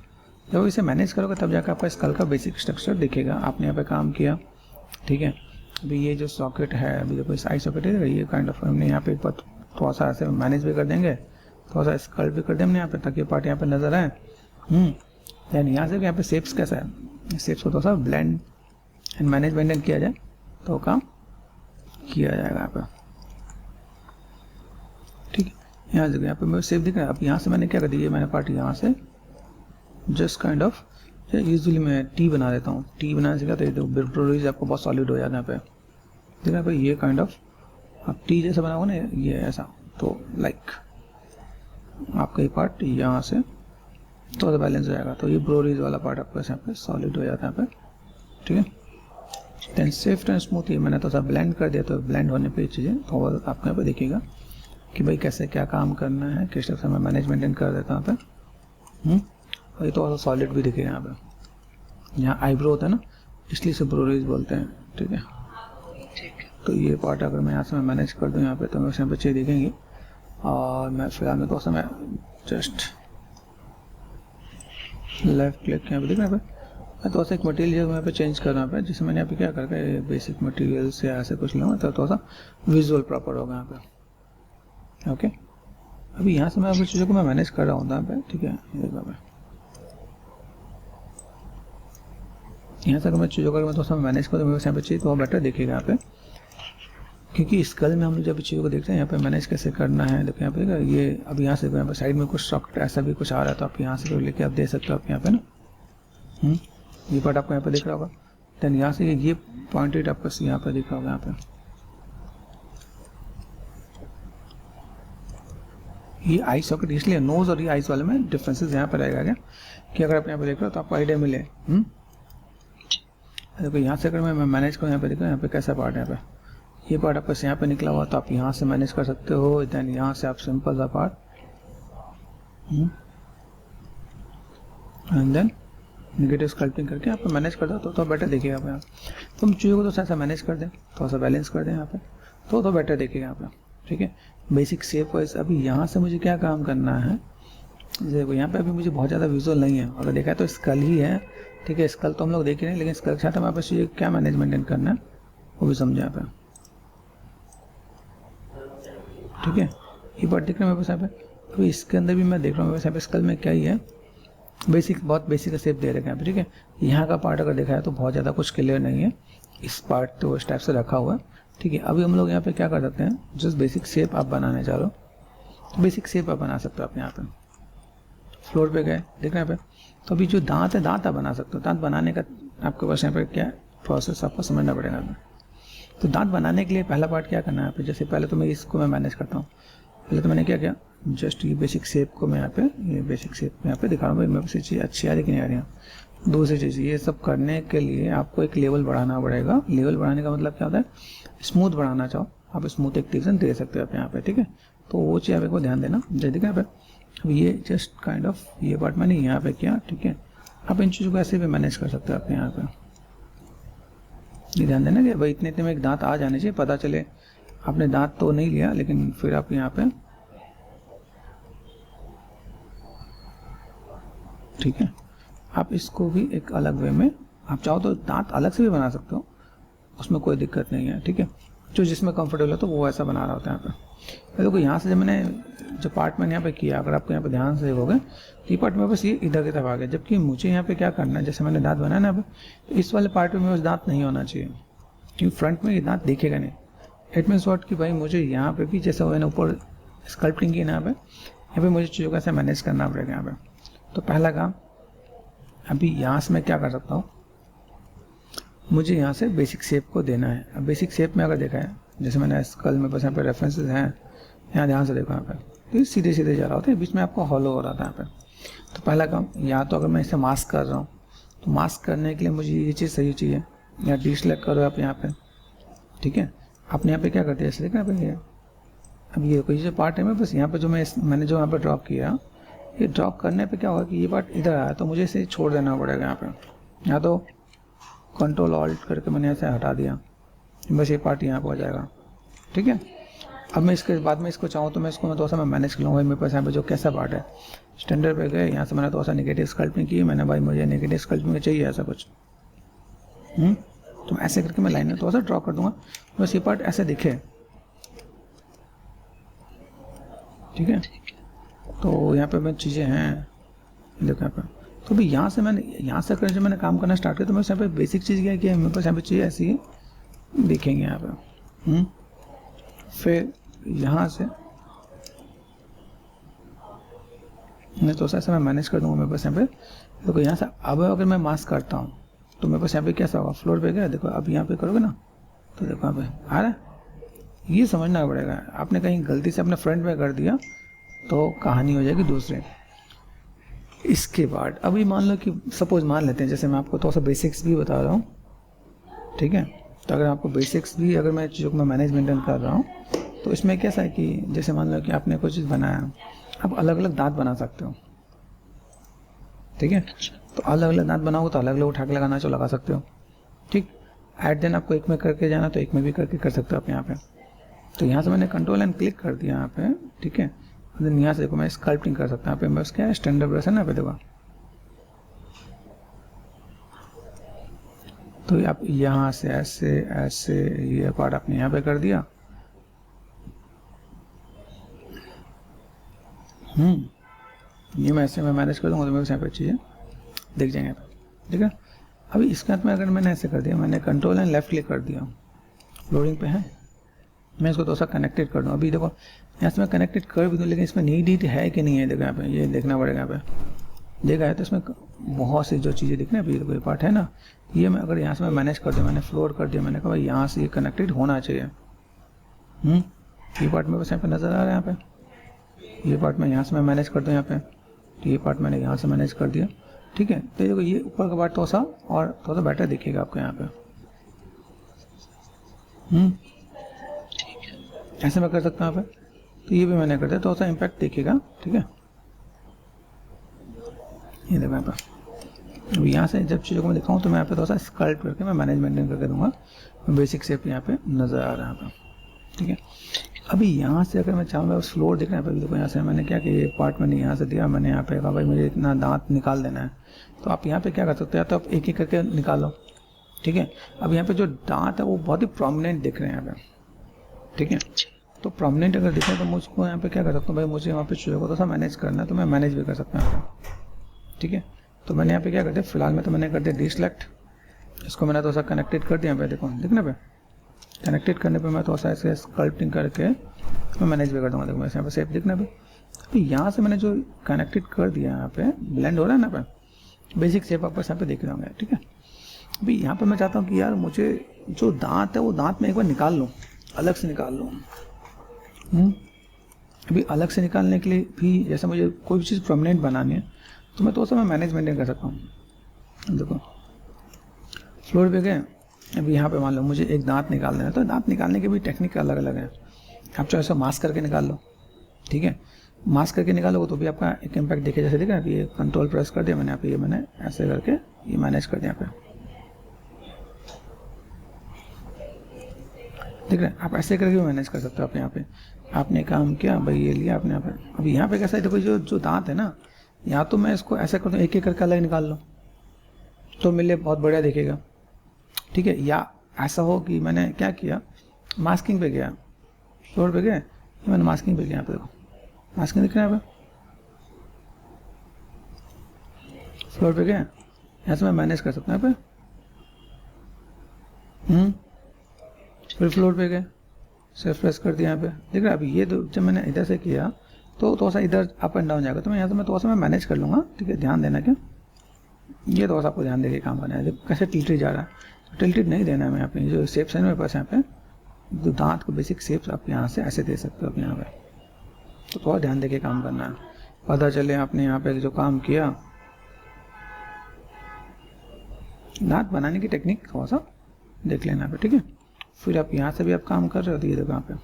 जब इसे मैनेज करोगे तब जाकर आपका स्कल का बेसिक स्ट्रक्चर दिखेगा। आपने यहाँ पे काम किया, ठीक है। अभी ये जो सॉकेट है, अभी देखो इस आई सॉकेट है, ये काइंड ऑफ हमने यहाँ पे थोड़ा सा ऐसे मैनेज भी कर देंगे, थोड़ा सा स्कल भी कर देंगे हमने यहाँ पे, ताकि पार्ट यहाँ पे नजर आए। दैन यहाँ से यहाँ पे शेप्स कैसा है, शेप्स को थोड़ा सा ब्लेंड एंड मैनेजमेंट किया जाए तो काम किया जाएगा यहाँ पे, ठीक है। यहाँ से यहाँ पे मेरे शेप दिख रहा है। अब यहाँ से मैंने क्या कर दिया, मैंने पार्ट यहाँ से जस्ट काइंड ऑफ, यूजुअली मैं टी बना देता हूँ। टी बनाने से क्या तो प्रोड्यूस आपको बहुत सॉलिड हो जाता है पे, देखा भाई ये काइंड ऑफ आप टी जैसा बनाओगे ना, ये ऐसा, तो लाइक आपका ये पार्ट यहाँ से थोड़ा सा बैलेंस हो जाएगा, तो ये ब्रोरीज वाला पार्ट आपका यहाँ पे सॉलिड हो जाता है यहाँ पे, ठीक है। देन सेफ्ट एंड स्मूथ, ये मैंने थोड़ा सा ब्लेंड कर दिया, तो ब्लेंड होने पे चीज़ें थोड़ा आपको यहाँ पे देखिएगा कि भाई कैसे क्या काम करना है, किस तरह से मैं मैनेजमेंट कर देता हूँ यहाँ पे। और ये थोड़ा सा सॉलिड भी दिखेगा यहाँ पे, यहाँ आईब्रो होता है ना, इसलिए से ब्रोरीज बोलते हैं, ठीक है। तो ये पार्ट अगर मैं यहाँ से मैं मैनेज कर दूँ यहाँ पे, तो मेरे यहाँ पे चीज़ दिखेंगी। और मैं फिलहाल में थोड़ा सा मैं जस्ट लेफ्ट क्लिक यहाँ पे दिख रहा है, मैं थोड़ा सा एक मटेरियल यहाँ पे चेंज कर रहा हूँ, जिससे मैंने यहाँ पे क्या करके बेसिक मटेरियल से ऐसे कुछ लूँगा तो थोड़ा सा विजुअल प्रॉपर होगा यहाँ पे, ओके। अभी यहाँ से मैं अपनी चीज़ों को मैं मैनेज कर रहा हूँ यहाँ पे, ठीक है। ये देखो मैं यहाँ से अगर मैं चीज़ों को मैं थोड़ा सा मैनेज करूँ तो मेरे यहाँ पे चीज़ तो बेटर दिखेगा यहाँ पे, क्योंकि स्कल में हम लोग जब चीज़ों को देखते हैं यहाँ पे मैनेज कैसे करना है। देखो यहाँ पे ये अब यहाँ से यहाँ पे साइड में कुछ सॉकेट ऐसा भी कुछ आ रहा है, तो आप यहाँ से लेके आप दे सकते हो आप यहाँ पे ना, ये पार्ट आपको यहाँ पे दिख रहा होगा। देन यहाँ से ये पॉइंटेड आपको यहाँ पे दिख रहा होगा यहाँ पे, ये आई सॉकेट, इसलिए नोज और ये आइज वाले में डिफरेंसेस यहाँ पे रहेगा क्या, कि अगर आप यहाँ पे देख रहे हो तो आपको आइडिया मिले। देखो यहाँ से अगर मैं मैनेज करूँ यहाँ पे, देखो यहाँ पे कैसा पार्ट है, यहाँ पे ये पार्ट आपका यहाँ पे निकला हुआ, तो आप यहाँ से मैनेज कर सकते हो। देन यहाँ से आप सिंपल सा part and then negative sculpting करके आप मैनेज कर दो तो बेटर देखिएगा आप यहाँ। तो हम चीज़ों को तो ऐसा मैनेज कर दें, थोड़ा सा बैलेंस कर दें यहाँ पे, तो बेटर देखिएगा यहाँ पे। ठीक है। बेसिक शेप वाइज अभी यहाँ से मुझे क्या काम करना है, देखो यहाँ पे अभी मुझे बहुत ज़्यादा विजुअल नहीं है, अगर देखा है तो स्कल ही है, ठीक है। स्कल तो हम लोग देख ही नहीं, लेकिन स्कल के साथ हमारे पास ये क्या मैनेज मेंटेन करना है वो भी समझा यहाँ पे, ठीक है। ये पार्ट दिख रहा है मेरे पास यहाँ पे। अभी इसके अंदर भी मैं देख रहा हूँ मेरे पास यहाँ पे स्कल में क्या ही है, बेसिक, बहुत बेसिक का शेप दे रखे हैं यहाँ पे, ठीक है। यहाँ का पार्ट अगर देखा है तो बहुत ज़्यादा कुछ क्लियर नहीं है, इस पार्ट तो इस टाइप से रखा हुआ है, ठीक है। अभी हम लोग यहाँ पे क्या कर सकते हैं, जस्ट बेसिक शेप आप बनाने चाह रहे हो तो बेसिक शेप आप बना सकते हो। आप यहाँ पे फ्लोर पे गए, देख रहे हैं यहाँ पे। तो अभी जो दांत है, दांत आप बना सकते हो। दांत बनाने का आपके पास यहाँ पे क्या प्रोसेस आपको समझना पड़ेगा। तो दांत बनाने के लिए पहला पार्ट क्या करना है यहाँ पे, जैसे पहले तो मैं इसको मैं मैनेज करता हूँ। पहले तो मैंने क्या किया, जस्ट ये बेसिक शेप को मैं यहाँ पे, ये बेसिक शेप में यहाँ पे दिखा रहा हूँ। मेरे पास ये चीज़ अच्छी आ रही कि नहीं आ रही है। दूसरी चीज़, ये सब करने के लिए आपको एक लेवल बढ़ाना पड़ेगा। लेवल बढ़ाने का मतलब क्या होता है, स्मूथ बढ़ाना चाहो आप स्मूथ एक्टिवेशन दे सकते हो आप यहाँ पे, ठीक है। तो वो चीज़ आपको ध्यान देना। जैसे यहाँ पे अब ये जस्ट काइंड ऑफ ये पार्ट मैंने यहाँ पे किया, ठीक है। आप इन चीज़ों को ऐसे भी मैनेज कर सकते हो आप यहाँ पे। ये ध्यान देना कि भाई इतने इतने में एक दांत आ जाने चाहिए, पता चले आपने दांत तो नहीं लिया, लेकिन फिर आप यहाँ पे, ठीक है। आप इसको भी एक अलग वे में, आप चाहो तो दांत अलग से भी बना सकते हो, उसमें कोई दिक्कत नहीं है, ठीक है। जो जिसमें कंफर्टेबल है तो वो ऐसा बना रहा होता है यहाँ पे। देखो यहाँ से जब मैंने जो पार्ट मैंने यहाँ पे किया, अगर आपको यहाँ पे ध्यान से देखोगे तो ये पार्ट में बस ये इधर की तरफ आ गया, जबकि मुझे यहाँ पे क्या करना है, जैसे मैंने दांत बनाया ना, तो इस वाले पार्ट में बस दांत नहीं होना चाहिए, क्योंकि फ्रंट में ये दांत दिखेगा नहीं। इट मीन्स व्हाट कि भाई मुझे यहाँ पे भी जैसा मैंने ऊपर स्कल्पटिंग की यहाँ पे मुझे चीज़ों का ऐसे मैनेज करना पड़ेगा यहाँ पे। तो पहला काम, अभी यहाँ से मैं क्या कर सकता हूँ, मुझे यहाँ से बेसिक शेप को देना है। अब बेसिक शेप में अगर देखा है, जैसे मैंने स्कल में बस यहाँ पे रेफरेंसेस हैं, यहाँ ध्यान से देखो यहाँ पे, तो सीधे सीधे जा रहा होता है, बीच में आपको हॉलो हो रहा था यहाँ पे। तो पहला काम, या तो अगर मैं इसे मास्क कर रहा हूँ तो मास्क करने के लिए मुझे ये चीज़ सही चाहिए, या डिसेलेक्ट करो आप यहाँ पे, ठीक है। आपने यहाँ पे क्या करते हैं, ऐसे देखना पे, अब ये कोई जो पार्ट है, मैं बस यहाँ पे जो मैंने जो यहाँ पे ड्रॉप किया, ये ड्रॉप करने पे क्या होगा कि ये पार्ट इधर आया, तो मुझे इसे छोड़ देना पड़ेगा यहाँ पे। या तो कंट्रोल ऑल्ट करके मैंने ऐसे हटा दिया, बस ये पार्ट यहाँ पे हो जाएगा, ठीक है। अब मैं इसके बाद में इसको चाहूँ तो मैं इसको थोड़ा सा मैं मैनेज कर लूँगा। मेरे पास यहाँ पे जो कैसा पार्ट है, स्टैंडर्ड पे गए, यहाँ से मैंने थोड़ा सा नेगेटिव स्कल्पिंग की, मैंने भाई मुझे नेगेटिव स्कल्पिंग चाहिए ऐसा कुछ, तो ऐसे करके मैं लाइन में थोड़ा सा ड्रॉ कर दूंगा, बस ये पार्ट ऐसे दिखे, ठीक है। तो यहाँ पे मैं चीज़ें हैं, देखो यहाँ पे। तो भी यहाँ से अगर जब मैंने काम करना स्टार्ट किया, तो मैं यहाँ पे बेसिक चीज़ क्या किया, मेरे पास यहाँ पे चीज़ें ऐसी ही दिखेंगे यहाँ पे। फिर यहाँ से मैं तो ऐसा मैं मैनेज कर दूंगा मेरे पास यहाँ पे। देखो यहाँ से अब अगर मैं मास्क करता हूँ तो मेरे पास यहाँ पे कैसा होगा, फ्लोर पे गया, देखो अब यहाँ पे करोगे ना तो देखो यहाँ पे आ रहा है। ये समझना पड़ेगा, आपने कहीं गलती से अपने फ्रंट में कर दिया तो कहानी हो जाएगी दूसरे। इसके बाद अभी मान लो कि सपोज मान लेते हैं, जैसे मैं आपको थोड़ा सा बेसिक्स भी बता रहा हूँ, ठीक है। तो अगर आपको बेसिक्स भी, अगर मैं चीज़ों को मैं मैनेज मेंटेन कर रहा हूँ, तो इसमें कैसा है कि जैसे मान लो कि आपने कोई चीज़ बनाया, आप अलग अलग दांत बना सकते हो, ठीक है। तो अलग अलग दांत बनाओ तो अलग अलग उठा के लगाना चाहो लगा सकते हो, ठीक। एट देन आपको एक में करके जाना तो एक में भी करके कर सकते हो आप यहाँ पे। तो यहाँ से मैंने कंट्रोल एंड क्लिक कर दिया यहाँ पे, ठीक है। देन यहाँ से देखो मैं स्कल्पटिंग कर सकता हूँ, यहाँ पे बस क्या है, स्टैंडर्ड ब्रश है ना, यहाँ पे देखो। तो आप यहाँ से ऐसे ऐसे ये पार्ट आपने यहाँ पे कर दिया, ये मैं ऐसे मैं मैनेज कर दूँगा तो मेरे यहाँ पे चीज़ें दिख जाएंगे यहाँ पे, ठीक है। अभी इसके बाद में अगर मैंने ऐसे कर दिया, मैंने कंट्रोल एंड लेफ्ट क्लिक कर दिया, लोडिंग पे है, मैं इसको थोड़ा सा कनेक्टेड कर दूँ। अभी देखो यहाँ से मैं कनेक्टेड कर भी दूँ, लेकिन इसमें नीड है कि नहीं है, देखो यहाँ पे ये देखना पड़ेगा। यहाँ पे देखा है तो इसमें बहुत सी जो चीज़ें दिख रही है, अभी ये पार्ट है ना, ये मैं अगर यहाँ से मैं मैनेज कर दिया, मैंने फ्लोर कर दिया, मैंने कहा भाई यहाँ से ये कनेक्टेड होना चाहिए। ये पार्ट में बस यहाँ पे नज़र आ रहा है, यहाँ पे ये पार्ट में यहाँ से मैं मैनेज कर दूँ यहाँ पे, तो ये पार्ट मैंने यहाँ से मैनेज कर दिया, ठीक है। तो देखो ये ऊपर का पार्ट थोड़ा सा और थोड़ा सा बेटर दिखेगा आपको यहाँ पे, ऐसे मैं कर सकता हूँ यहाँ पे। तो ये भी मैंने कर दिया, थोड़ा सा इम्पैक्ट दिखेगा, ठीक है। ये देखो यहाँ पे, अब यहाँ से जब चीज़ों को मैं दिखाऊँ तो मैं यहाँ पे थोड़ा सा स्कल्प करके मैं मैनेज मेंटेन करके दूंगा, बेसिक शेप यहाँ पे नज़र आ रहा है यहाँ पे, ठीक है। अभी यहाँ से अगर मैं चाहूँगा फ्लोर देखना है, देखो यहाँ से मैंने क्या कि ये पार्ट मैंने यहाँ से दिया, मैंने यहाँ पे कहा भाई मुझे इतना दांत निकाल देना है, तो आप यहाँ पे क्या कर सकते हो, या तो आप एक एक करके निकालो, ठीक है। अब यहाँ पे जो दांत है वो बहुत ही प्रोमिनेंट दिख रहे हैं यहाँ पे, ठीक है। तो प्रोमिनेंट अगर दिख रहे हैं तो मुझको यहाँ पे क्या कर सकता हूँ, भाई मुझे यहाँ पे चूहे को थोड़ा सा मैनेज करना है, तो मैं मैनेज भी कर सकता हूँ यहाँ पे, ठीक है। तो मैंने यहाँ पे क्या कर दिया, फिलहाल में तो मैंने कर दिया डिसलेक्ट, इसको मैंने थोड़ा सा कनेक्टेड कर दिया यहाँ पे, देखो दिखने पे कनेक्टेड करने पे मैं थोड़ा सा ऐसे स्कल्पटिंग करके मैं मैनेज भी कर दूँगा, देखो यहाँ पे सेफ दिखने पे। तो यहाँ से मैंने जो कनेक्टेड कर दिया यहाँ पे ब्लेंड हो रहा है ना पे, बेसिक शेप आपको यहाँ पे दिख रहा होंगे, ठीक है। अभी यहाँ पे मैं चाहता हूँ कि यार मुझे जो दांत है वो दांत में एक बार निकाल लूँ, अलग से निकाल लूँ। अभी अलग से निकालने के लिए भी जैसे मुझे कोई भी चीज़ प्रोमिनेंट बनानी है तो मैं तो उसमें मैनेजमेंट नहीं कर सकता हूँ। देखो फ्लोर पे गए, अभी यहाँ पे मान लो मुझे एक दांत निकालना है, तो दांत निकालने के भी टेक्निक अलग अलग है। आप चाहे ऐसा मास्क करके निकाल लो, ठीक है। मास्क करके निकालोगे तो भी आपका एक इम्पैक्ट दिखे, जैसे देखा अभी ये कंट्रोल प्रेस कर दिया मैंने, यहाँ पे ये मैंने ऐसे करके ये मैनेज कर दिया यहाँ पे, ठीक है। आप ऐसे करके भी मैनेज कर सकते हो। आप यहाँ पे आपने काम किया भाई, ये लिया आपने यहाँ पे। अभी यहाँ पे कैसा है, देखो जो दांत है ना, या तो मैं इसको ऐसा करता हूँ एक एक करके अलग निकाल लो तो मेरे लिए बहुत बढ़िया दिखेगा, ठीक है। या ऐसा हो कि मैंने क्या किया, मास्किंग पे गया, फ्लोर पे गया, मैंने मास्किंग पे गया, यहाँ पे देखो मास्किंग दिख रहा है यहाँ पे, फ्लोर पे गया, यहाँ से मैं मैनेज कर सकता हूँ यहाँ पे। फिर फ्लोर पे गए, सेफ प्रेस कर दिया यहाँ पे, देख रहा है। अभी ये जब मैंने इधर से किया तो थोड़ा सा इधर अप एंड डाउन जाएगा, तो मैं यहाँ से मैं थोड़ा सा मैं मैनेज कर लूँगा, ठीक है। ध्यान देना क्या, ये थोड़ा सा आपको ध्यान देके काम करना है। जब कैसे टिल्टेड जा रहा है, तो टिल्टेड नहीं देना है। मैं यहाँ पे जो शेप्स है मेरे पास यहाँ पे, जो दांत को बेसिक शेप्स आप यहाँ से ऐसे दे सकते हो आप यहाँ पे, तो थोड़ा ध्यान देके काम करना है। पता चले आपने यहाँ पे जो काम किया, दांत बनाने की टेक्निक थोड़ा सा देख लेना पे, ठीक है। फिर आप यहाँ से भी आप काम कर रहे हो तो ये देखो यहाँ पे,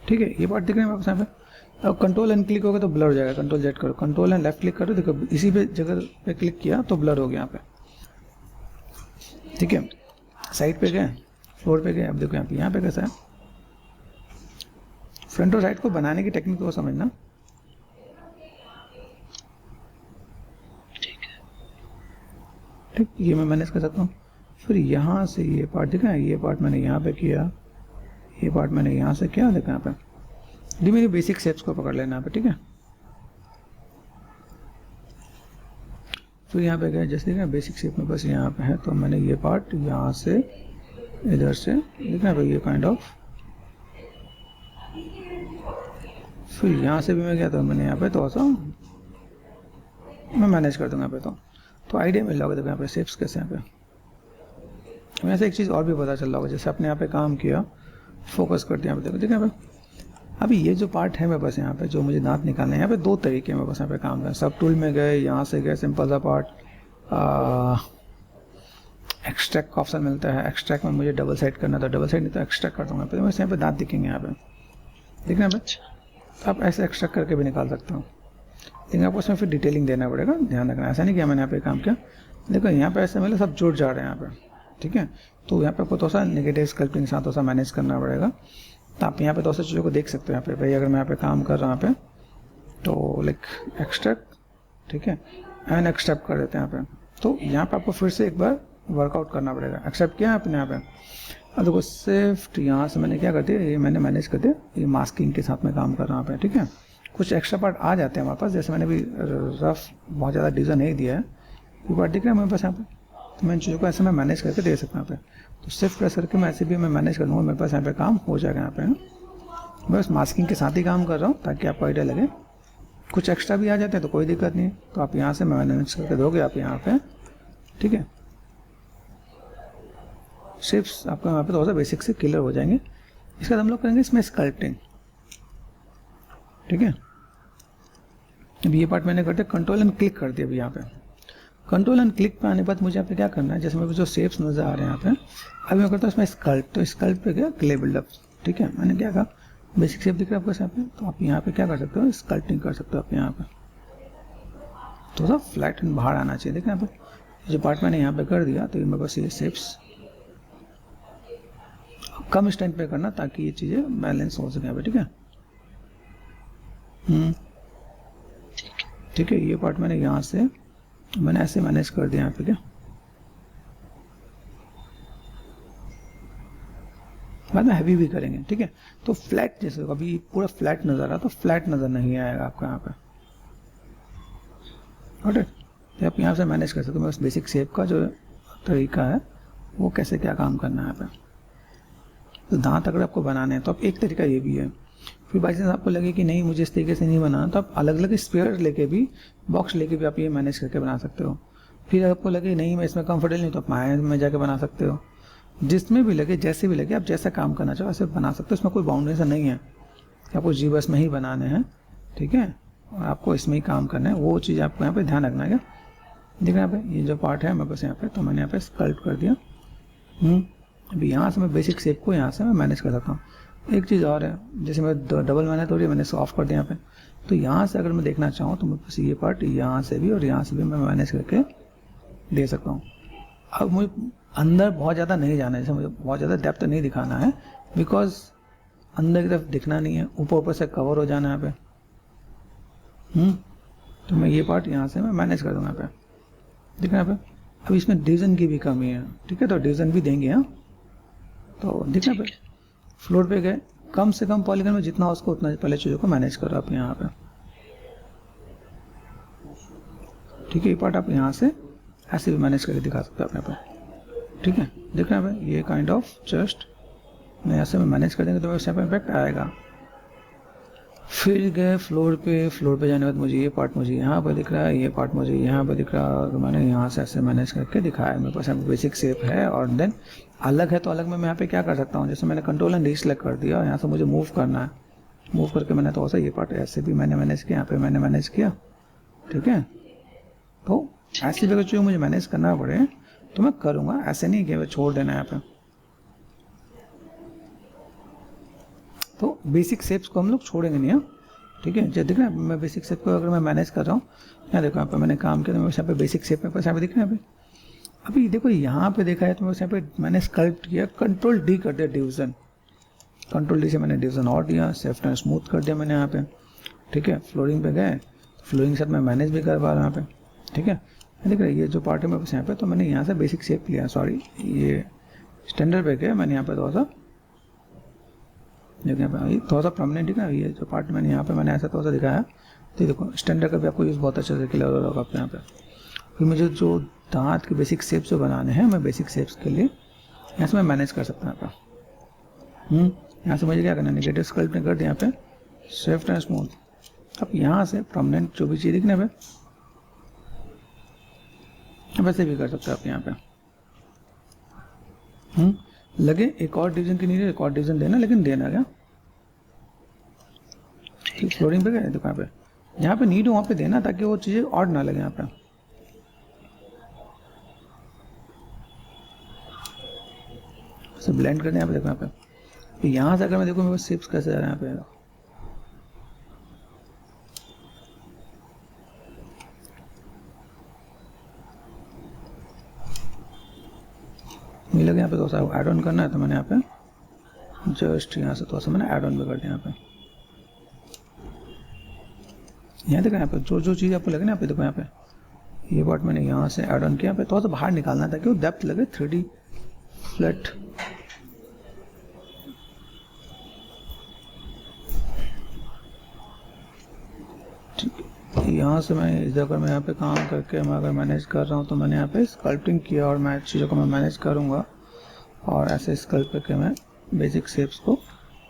ठीक है। ये पार्ट दिख रहे हैं यहाँ पे। अब कंट्रोल एंड क्लिक होगा तो ब्लर हो जाएगा, कंट्रोल जेड करो, कंट्रोल एंड लेफ्ट क्लिक करो, देखो इसी पे जगह पे क्लिक किया तो ब्लर हो गया यहाँ पे, ठीक है। साइड पे गए, फ्लोर पे गए, अब देखो यहाँ पे कैसा है, फ्रंट और साइड को बनाने की टेक्निक को समझना, ठीक। ये मैं मैनेज कर सकता हूँ। फिर यहाँ से ये पार्ट दिखा है, ये पार्ट मैंने यहाँ पे किया, ये पार्ट मैंने यहाँ से किया, देखो यहाँ पे। ये मेरी बेसिक शेप्स को पकड़ लेना यहाँ पे, ठीक है। फिर यहाँ पे गए, जैसे देखा बेसिक शेप में बस यहाँ पे है, तो मैंने ये पार्ट यहाँ से इधर से देखना भाई, ये काइंड ऑफ। फिर यहाँ से भी मैं गया तो मैंने यहाँ पे थोड़ा सा मैं मैनेज कर दूंगा यहाँ पे, तो आइडिया मिल जाओगे। देखो यहाँ पे शेप्स कैसे यहाँ पे। वैसे एक चीज़ और भी पता चल रहा होगा, जैसे आपने यहाँ पे काम किया, फोकस कर दिया, यहाँ पे देखो यहाँ पे। अभी ये जो पार्ट है मेरे पास यहाँ पे, जो मुझे दांत निकालना है, यहाँ पे दो तरीके मेरे पास यहाँ पे काम है। सब टूल में गए, यहाँ से गए, सिंपल सा पार्ट, एक्सट्रैक्ट का ऑप्शन मिलता है। एक्सट्रैक्ट में मुझे डबल साइड करना था, डबल साइड नहीं तो एक्सट्रैक्ट कर दूँगा, तो वैसे यहाँ पे दांत दिखेंगे यहाँ पे, देखना यहाँ पे। आप ऐसे एक्सट्रैक्ट करके भी निकाल सकते हो, लेकिन आपको उसमें फिर डिटेलिंग देना पड़ेगा, ध्यान रखना। ऐसा नहीं किया मैंने यहाँ पे काम किया, देखो यहाँ पे ऐसे मतलब सब जुड़ जा रहे हैं यहाँ पे, ठीक है। तो यहाँ पे आपको थोड़ा सा नेगेटिव स्कल्पिंग के साथ थोड़ा सा मैनेज करना पड़ेगा। तो आप यहाँ पे थोड़ा सा चीज़ों को देख सकते हो यहाँ पे, भाई अगर मैं यहाँ पे काम कर रहा हूँ यहाँ पे, तो लाइक एक्सट्रैक्ट, ठीक है, एंड एक्सट्रैक्ट कर देते हैं यहाँ पे। तो यहाँ पे आपको फिर से एक बार वर्कआउट करना पड़ेगा। एक्सेप्ट किया आपने यहाँ पे, अब देखो शिफ्ट यहाँ से मैंने क्या कर दिया, ये मैंने मैनेज कर दिया, ये मास्किंग के साथ में काम कर रहा हूँ यहाँ पे, ठीक है। कुछ एक्स्ट्रा पार्ट आ जाते हैं हमारे पास, जैसे मैंने भी रफ बहुत ज़्यादा डिज़ाइन नहीं दिया है, ये पार्ट दिख रहा है मेरे पास यहाँ पे, तो मैं इन चीज़ों को ऐसे मैं मैनेज करके दे सकता हूँ यहाँ पे। तो शिफ्ट प्रेस करके मैं ऐसे भी मैं मैनेज कर लूँगा, मेरे पास यहाँ पे काम हो जाएगा यहाँ पे। बस मास्किंग के साथ ही काम कर रहा हूँ ताकि आपको आइडिया लगे। कुछ एक्स्ट्रा भी आ जाते हैं तो कोई दिक्कत नहीं है, तो आप यहाँ से मैनेज करके दोगे आप यहाँ पे, ठीक है। शेप्स आपका यहाँ पे थोड़ा सा बेसिक से क्लियर हो जाएंगे। इसके बाद हम लोग करेंगे इसमें स्कल्पटिंग, ठीक है। अब ये पार्ट मैंने कर दिया, कंट्रोल एंड क्लिक कर दिया। अभी यहाँ पे कंट्रोल एंड क्लिक पे आने के बाद मुझे यहाँ पे क्या करना है, जैसे मेरे को जो शेप्स नजर आ रहे हैं यहाँ पे, अभी मैं करता हूँ इसमें स्कल्प, तो स्कल्प पे गया क्ले बिल्डअप, ठीक है। मैंने क्या कहा, बेसिक शेप दिख रहा है आपको यहाँ पे, तो आप यहाँ पे क्या कर सकते हो, स्कल्पटिंग कर सकते हो आप यहाँ पे। थोड़ा सा फ्लैट एंड बाहर आना चाहिए, देखिए यहाँ पे जो पार्ट मैंने यहाँ पे कर दिया, तो मेरे पास ये शेप्स कम स्ट्रेंथ पे करना ताकि ये चीज़ें बैलेंस हो सके यहाँ पे, ठीक है। ठीक है, ये पार्ट मैंने यहाँ से मैंने ऐसे मैनेज कर दिया यहाँ पे, क्या बाद में हैवी भी करेंगे, ठीक है। तो फ्लैट, जैसे अभी पूरा फ्लैट नज़र आ रहा, तो फ्लैट नज़र नहीं आएगा आपको यहाँ पे, ओके। तो आप यहाँ से मैनेज कर सकते हो। बस बेसिक शेप का जो तरीका है वो कैसे क्या काम करना है यहाँ पे। तो दांत अगर आपको बनाने हैं तो आप एक तरीका ये भी है। फिर बाई चांस आपको लगे कि नहीं मुझे इस तरीके से नहीं बनाना, तो आप अलग अलग स्पेयर लेके भी, बॉक्स लेके भी आप ये मैनेज करके बना सकते हो। फिर आपको लगे नहीं मैं इसमें कंफर्टेबल नहीं, तो आप माया में जाके बना सकते हो। जिसमें भी लगे, जैसे भी लगे, आप जैसा काम करना चाहो ऐसे बना सकते हो। इसमें कोई बाउंड्री नहीं है कि आपको जी बस में ही बनाने हैं, ठीक है, और आपको इसमें ही काम करना है। वो चीज़ आपको यहाँ पे ध्यान रखना है। क्या देख रहे हैं यहाँ पे, ये जो पार्ट है मेरे पास यहाँ पे, तो मैंने यहाँ पे स्कल्प्ट कर दिया। अभी यहाँ से मैं बेसिक शेप को यहाँ से मैं मैनेज कर सकता हूँ। एक चीज़ और है, जैसे मैं डबल मैंने थोड़ी मैंने ऑफ कर दिया यहाँ पे, तो यहाँ से अगर मैं देखना चाहूँ तो मेरे पास ये पार्ट यहाँ से भी और यहाँ से भी मैं मैनेज करके दे सकता हूँ। अब मुझे अंदर बहुत ज़्यादा नहीं जाना है, जैसे मुझे बहुत ज़्यादा डेप्थ नहीं दिखाना है, बिकॉज अंदर की तरफ दिखना नहीं है, ऊपर ऊपर से कवर हो जाना है यहाँ पे। तो मैं ये पार्ट यहाँ से मैं मैनेज कर दूँगा यहाँ पे, ठीक है। यहाँ पे अब इसमें डिवीजन की भी कमी है, ठीक है, तो डिवीजन भी देंगे। हाँ, तो देखना पे फ्लोर पे गए, कम से कम पॉलीगन में जितना हो उसको उतना पहले चीज़ों को मैनेज करो आप यहाँ पे, ठीक है। ये पार्ट आप यहाँ से ऐसे भी मैनेज करके दिखा सकते हो अपने पे, ठीक है। देखना है भाई, ये काइंड ऑफ जस्ट मैं ऐसे में मैनेज कर देंगे तो वैसे पे इम्पैक्ट आएगा। फिर गए फ्लोर पे जाने के बाद मुझे ये पार्ट मुझे यहाँ पर दिख रहा है, ये पार्ट मुझे यहाँ पर दिख रहा है, और मैंने यहाँ से ऐसे मैनेज करके दिखाया। मेरे पास बेसिक शेप है और देन अलग है, तो अलग में मैं यहाँ पे क्या कर सकता हूँ, जैसे मैंने कंट्रोल एंड रीसेलेक्ट कर दिया, यहाँ से मुझे मूव करना है, मूव करके मैंने थोड़ा सा ये पार्ट ऐसे भी मैंने मैनेज किया, यहाँ पे मैंने मैनेज किया, ठीक है। तो ऐसी जगह जो मुझे मैनेज करना पड़े तो मैं करूँगा, ऐसे नहीं कि छोड़ देना है यहाँ पे। तो बेसिक शेप्स को हम लोग छोड़ेंगे नहीं, हाँ, ठीक है। जब दिख रहा है मैं बेसिक शेप को अगर मैं मैनेज कर रहा हूँ, यहाँ देखो यहाँ पे मैंने काम किया, तो मेरे यहाँ पे बेसिक शेप में यहाँ पे दिख रहा है। अभी देखो यहाँ पे देखा है तो मेरे यहाँ पे मैंने स्कल्प्ट किया, कंट्रोल डी कर दिया डिवीजन, कंट्रोल डी से मैंने डिवीजन और दिया, सॉफ्ट एंड स्मूथ कर दिया मैंने यहाँ पे, ठीक है। फ्लोरिंग पे गए, फ्लोरिंग के साथ मैं मैनेज भी कर पा रहा हूँ यहाँ पे, ठीक है। देख रहे ये जो पार्ट है मेरे पास यहाँ पे, तो मैंने यहाँ से बेसिक शेप लिया, सॉरी ये स्टैंडर्ड पे गया, मैंने यहाँ पे थोड़ा सा देखिए यहाँ पे थोड़ा सा परमानेंट दिखा, ये जो पार्ट मैंने यहाँ पे मैंने ऐसा थोड़ा सा दिखाया, तो देखो स्टैंडर्ड का भी आपको यूज़ बहुत अच्छे से क्लियर होगा आपको यहाँ पे। फिर मुझे जो दांत के बेसिक शेप्स जो बनाने हैं, मैं बेसिक शेप्स के लिए यहाँ से मैं मैनेज कर सकता हूँ यहाँ पे। यहाँ से मुझे क्या करना है, नेगेटिव स्कल्प्ट कर दिया यहाँ पे, सॉफ्ट एंड स्मूथ। अब यहाँ से परमानेंट जो भी चीज़ दिखने पे वैसे भी कर सकते हो आप यहाँ पे। लगे एक और डिवीजन की नहीं, एक और डिवीजन देना, लेकिन देना क्या फ्लोरिंग पे गए, दुकान पे जहाँ पे नीड हो वहाँ पे देना, ताकि वो चीज़ें ऑड ना लगे यहाँ पे। सब ब्लेंड करते हैं यहाँ पे, देखो यहाँ पे। यहाँ से अगर मैं देखूँ मेरे पास शेप्स कैसे आ रहे हैं यहाँ पे, मुझे लगे यहाँ पे थोड़ा सा ऐड ऑन करना है, तो मैंने यहाँ पे जस्ट यहाँ से थोड़ा सा मैंने ऐड ऑन भी कर दिया यहाँ पे। यहाँ देखो यहाँ पे जो चीज़ आपको लगे ना, यहाँ पे देखो यहाँ पे ये पार्ट मैंने यहाँ से ऐड ऑन किया, यहाँ पे थोड़ा सा बाहर निकालना था कि वो डेप्थ लगे 3D फ्लैट। यहाँ से मैं इस जगह मैं यहाँ पे काम करके मैं अगर मैनेज कर रहा हूँ, तो मैंने यहाँ पे स्कल्पटिंग किया और मैं चीज़ों को मैं मैनेज करूँगा, और ऐसे स्कल्प करके मैं बेसिक शेप्स को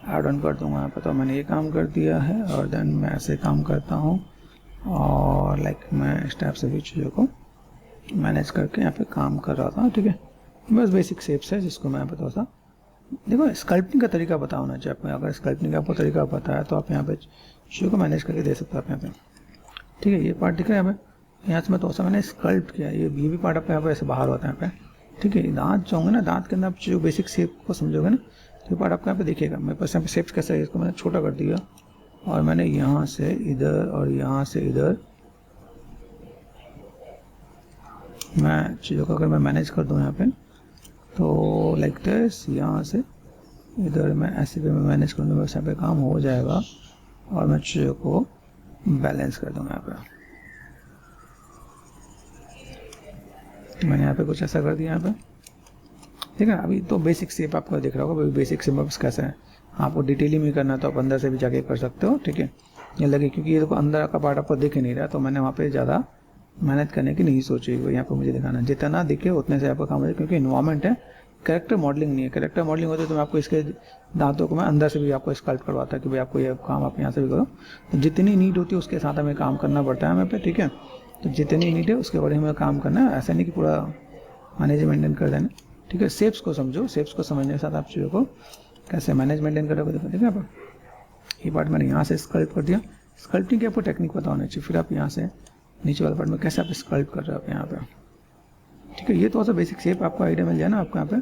ऐड ऑन कर दूँगा यहाँ पे। तो मैंने ये काम कर दिया है, और देन मैं ऐसे काम करता हूँ, और लाइक मैं इस टाइप से भी चीज़ों को मैनेज करके यहाँ पे काम कर रहा था, ठीक है। बस बेसिक शेप्स है जिसको मैं यहाँ पे थोड़ा सा देखो स्कल्पटिंग का तरीका पता होना चाहिए आपको। अगर स्कल्पटिंग का आपको तरीका पता है तो आप यहाँ पे चीज़ों को मैनेज करके दे सकते हो आप यहाँ पे, ठीक है। ये पार्ट दिख रहा है यहाँ पे, यहाँ से मैं थोड़ा सा मैंने स्कल्प्ट किया, ये भी पार्ट आपका यहाँ पे ऐसे बाहर होता है यहाँ पे, ठीक है। दांत जो होंगे ना, दांत के अंदर आप जो बेसिक शेप को समझोगे ना, तो ये पार्ट आपको यहाँ पे दिखेगा। मेरे पास यहाँ पे शेप्स कैसे है, इसको मैंने छोटा कर दिया, और मैंने यहाँ से इधर और यहाँ से इधर मैं चीज़ों को अगर मैं मैनेज कर दूँ यहाँ पे, तो लाइक दिस, यहाँ से इधर मैं ऐसे भी मैं मैनेज कर दूँगा, बस यहाँ पे काम हो जाएगा और मैं चीज़ों को बैलेंस कर दूँगा यहाँ पे। मैंने यहाँ पे कुछ ऐसा कर दिया यहाँ पे, ठीक है। अभी तो बेसिक शेप आपको दिख रहा होगा, बेसिक शेप कैसा है। आपको डिटेलिंग में करना तो आप अंदर से भी जाके कर सकते हो, ठीक है। ये लगे क्योंकि ये देखो अंदर का पार्ट आपको दिख ही नहीं रहा, तो मैंने वहाँ पे ज़्यादा मेहनत करने की नहीं सोची। वो यहाँ पे मुझे दिखाना जितना दिखे उतने से आपका काम हो जाए, क्योंकि इन्वायरमेंट है, कैरेक्टर मॉडलिंग नहीं है। कैरेक्टर मॉडलिंग होती है तो मैं आपको इसके दांतों को मैं अंदर से भी आपको स्कल्प्ट करवाता है कि भाई आपको ये काम आप यहाँ से भी करो। तो जितनी नीड होती है उसके साथ हमें काम करना पड़ता है हमें पे, ठीक है। तो जितनी नीड है उसके अकॉर्डिंग हमें काम करना है, ऐसा नहीं कि पूरा मैनेज मेंटेन कर देना, ठीक है। शेप्स को समझो, शेप्स को समझने के साथ आप चीज़ों को कैसे मैनेज मेंटेन करोगे देखो, ठीक है। आप ये पार्ट मैंने यहाँ से स्कल्प कर दिया। स्कल्पिंग की आपको टेक्निक पता होनी चाहिए, फिर आप यहाँ से नीचे वाले पार्ट में कैसे आप स्कल्प कर रहे हो आप यहाँ पे, ठीक है। ये थोड़ा सा बेसिक शेप आपको आइडिया मिल जाए ना आपको यहाँ पे,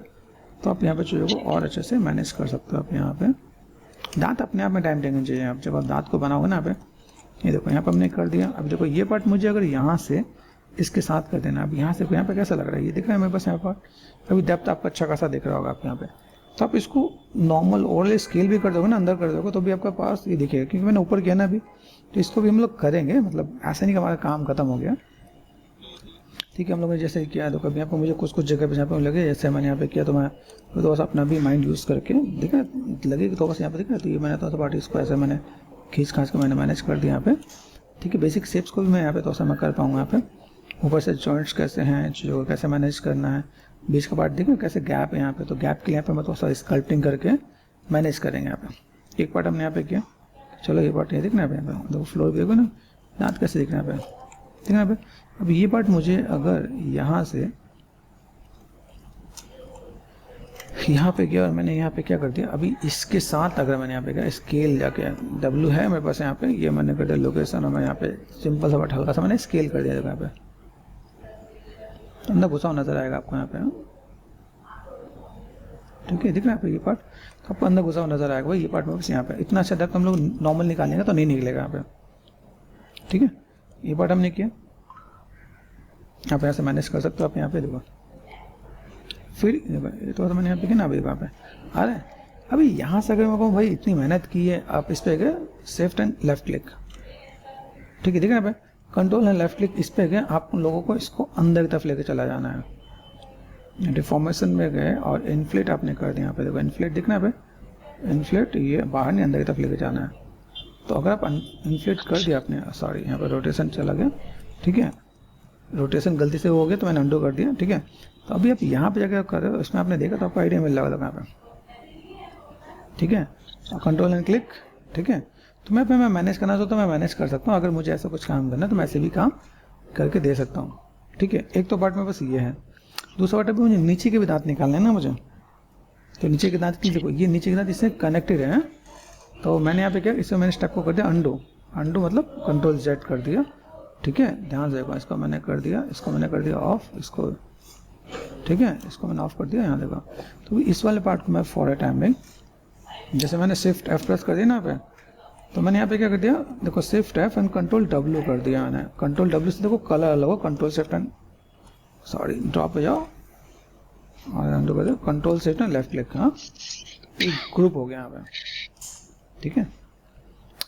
तो आप यहाँ पे चीज़ों को और अच्छे से मैनेज कर सकते हो। आप यहाँ पे दांत अपने आप में टाइम टेकिंग चाहिए। आप जब आप दांत को बनाओगे ना यहाँ पे, ये देखो यहाँ पे हमने कर दिया। अब देखो ये पार्ट मुझे अगर यहाँ से इसके साथ कर देना, अब यहाँ से यहाँ पे कैसा लग रहा है, ये दिख रहा है मेरे पास यहाँ पर। अभी डेप्थ आपका अच्छा खासा दिख रहा होगा आप यहाँ पे, तो आप इसको नॉर्मल ओवरऑल स्केल भी कर दोगे ना, अंदर कर दोगे तो भी आपके पास ये दिखेगा, क्योंकि मैंने ऊपर किया ना अभी। तो इसको भी हम लोग करेंगे, मतलब ऐसा नहीं कि हमारा काम खत्म हो गया, ठीक है। हम लोगों ने जैसे किया तो कभी यहाँ पर मुझे कुछ जगह पे जहाँ पे लगे, जैसे मैंने यहाँ पे किया तो मैं तो बस अपना भी माइंड यूज़ करके देखा लगे तो बस यहाँ पे देखा, तो ये मैंने तो पार्ट इसको ऐसे मैंने खींच खाँच के मैंने मैनेज कर दिया यहाँ पे, ठीक है। बेसिक शेप्स को भी मैं यहाँ पे तो मैं कर पाऊँगा यहाँ पे। ऊपर से जॉइंट्स कैसे हैं, चीज़ों को कैसे मैनेज करना है, बीच का पार्ट देखो कैसे गैप है यहाँ पे, तो गैप के लिए यहाँ पे मैं थोड़ा सा स्कल्पटिंग करके मैनेज करेंगे यहाँ पे। एक पार्ट हमने यहाँ पे किया, चलो ये पार्ट ये दिखना है यहाँ पे, देखो फ्लोर देखो ना, दांत कैसे दिख रहा है यहाँ पे, ठीक है यहाँ पे। अब ये पार्ट मुझे अगर यहाँ से यहाँ पे किया और मैंने यहाँ पे क्या कर दिया, अभी इसके साथ अगर मैंने यहाँ पे क्या स्केल जाके W है मेरे पास यहाँ पे, ये मैंने कर दिया लोकेशन, और मैं यहाँ पे सिंपल सा बट हल्का सा मैंने स्केल कर दिया यहाँ पे। अंदर घुसा नजर आएगा आपको यहाँ पे, ठीक है। दिख रहा है यहाँ पे ये पार्ट, तो आपको अंदर घुसा नजर आएगा भाई। ये पार्ट में बस यहाँ पे इतना अच्छा डेप्थ हम लोग नॉर्मल निकालेंगे तो नहीं निकलेगा यहाँ पे, ठीक है। ये पार्ट हमने किया, आप यहाँ से मैनेज कर सकते हो आप यहाँ पे देखो। फिर देखो तो मैंने यहाँ पे किया ना, अभी देखो यहाँ पे आ रहा है। अभी यहाँ से अगर मैं कहूँ भाई इतनी मेहनत की है, आप इस पे गए शिफ्ट एंड लेफ्ट क्लिक, ठीक है। ठीक है यहाँ पे कंट्रोल एंड लेफ्ट क्लिक, इस पे गए आप उन लोगों को इसको अंदर की तरफ लेके चला जाना है। डिफॉर्मेशन में गए और इन्फ्लेट आपने कर दिया यहाँ पे, देखो इन्फ्लेट दिखना है यहाँ पे, इन्फ्लेट ये बाहर नहीं अंदर की तरफ लेके जाना है। तो अगर आप इन्फ्लेट कर दिया आपने, सॉरी यहाँ पे रोटेशन चला गया, ठीक है। रोटेशन गलती से हो गया तो मैंने अंडो कर दिया, ठीक है। तो अभी आप यहाँ पे जाकर कर रहे हो, इसमें आपने देखा तो आपको आइडिया मिल रहा है, ठीक है। कंट्रोल एंड क्लिक, ठीक है। तो मैं मैनेज करना चाहता हूँ, मैं मैनेज कर सकता हूँ। अगर मुझे ऐसा कुछ काम करना है तो मैं ऐसे भी काम करके दे सकता हूँ, ठीक है। एक तो पार्ट में बस ये है, दूसरा पार्ट में मुझे नीचे के भी दांत निकालने हैं ना मुझे, तो नीचे के दांत की देखो, ये नीचे के दांत इससे कनेक्टेड है। तो मैंने यहाँ पे क्या, इसमें मैंने स्टेप को कर दिया अंडो, अंडो मतलब कंट्रोल जेड कर दिया, ठीक है। ध्यान से देखो, इसको मैंने कर दिया, इसको मैंने कर दिया ऑफ, इसको ठीक है, इसको मैंने ऑफ कर दिया यहाँ देखो। तो इस वाले पार्ट को मैं फॉर ए टाइम में, जैसे मैंने शिफ्ट F प्रेस कर दिया ना यहाँ पे, तो मैंने यहाँ पे क्या कर दिया, देखो shift F and control W कर दिया मैंने। कंट्रोल W से देखो कलर अलग हो, control shift and sorry drop पे जाओ और अंडो कर दो, control shift and left click, हाँ एक ग्रुप हो गया यहाँ पे, ठीक है।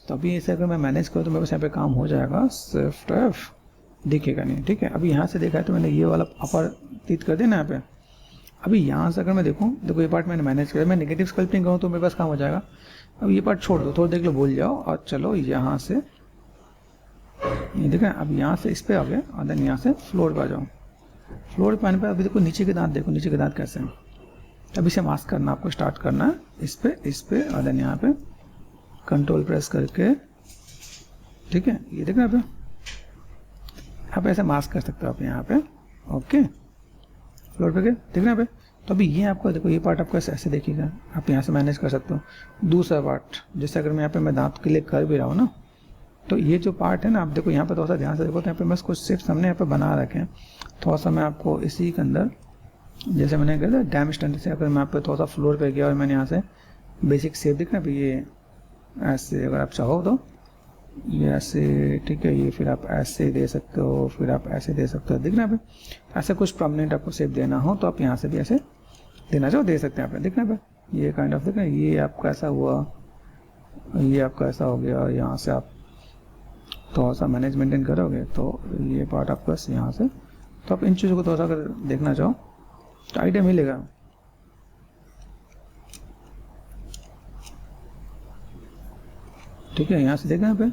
तो अभी इसे अगर मैं मैनेज करूँ तो मेरे पास यहाँ पे काम हो जाएगा, शिफ्ट F दिखेगा नहीं, ठीक है। अभी यहाँ से देखा है तो मैंने ये वाला अपर तीत कर दिया ना यहाँ पे। अभी यहाँ से अगर मैं देखूँ, देखो ये पार्ट मैंने मैनेज किया, मैं नेगेटिव स्कल्पिंग करूँ तो मेरे पास काम हो जाएगा। अब ये पार्ट छोड़ दो, थोड़ा देख लो, भूल जाओ और चलो यहाँ से, ये देखा अब यहाँ से इस पे आ गया और देन यहाँ से फ्लोर पे आ जाओ। फ्लोर पे आने पर अभी देखो नीचे के दांत, देखो नीचे के दांत कैसे हैं। अभी से मास्क करना आपको स्टार्ट करना है, इस पे और देन यहाँ पे कंट्रोल प्रेस करके, ठीक है। ये देखना आप ऐसे मास्क कर सकते हो आप यहाँ पे, ओके। फ्लोर पे गए, देखना पे। तो अभी ये आपको देखो, ये पार्ट आपको ऐसे देखिएगा, आप यहाँ से मैनेज कर सकते हो। दूसरा पार्ट जैसे अगर मैं यहाँ पे मैं दांत के लिए कर भी रहा हूँ ना, तो ये जो पार्ट है ना, आप देखो यहाँ पे थोड़ा सा ध्यान से देखो, तो यहाँ पे बस कुछ सिर्फ हमने यहाँ पे बना रखे हैं। थोड़ा सा मैं आपको इसी के अंदर, जैसे मैंने कहा था डैम स्टैंड से, अगर मैं आप पे थोड़ा सा फ्लोर पे गया और मैंने यहाँ से बेसिक शेप दिखना है, ये ऐसे अगर आप चाहो तो ये ऐसे, ठीक है। ये फिर आप ऐसे दे सकते हो, फिर आप ऐसे दे सकते हो, दिखना पे। ऐसे कुछ परमानेंट आपको शेप देना हो तो आप यहाँ से भी ऐसे देना चाहो दे सकते हैं आप, दिखना पे। ये काइंड ऑफ देखा, ये आपका ऐसा हुआ, ये आपका ऐसा हो गया, यहाँ से आप थोड़ा सा मैनेज मेंटेन करोगे तो ये पार्ट आपका यहाँ से, तो आप इन चीज़ों को थोड़ा सा अगर देखना चाहो तो आइडिया मिलेगा। ठीक है, यहाँ से देखा यहाँ पे,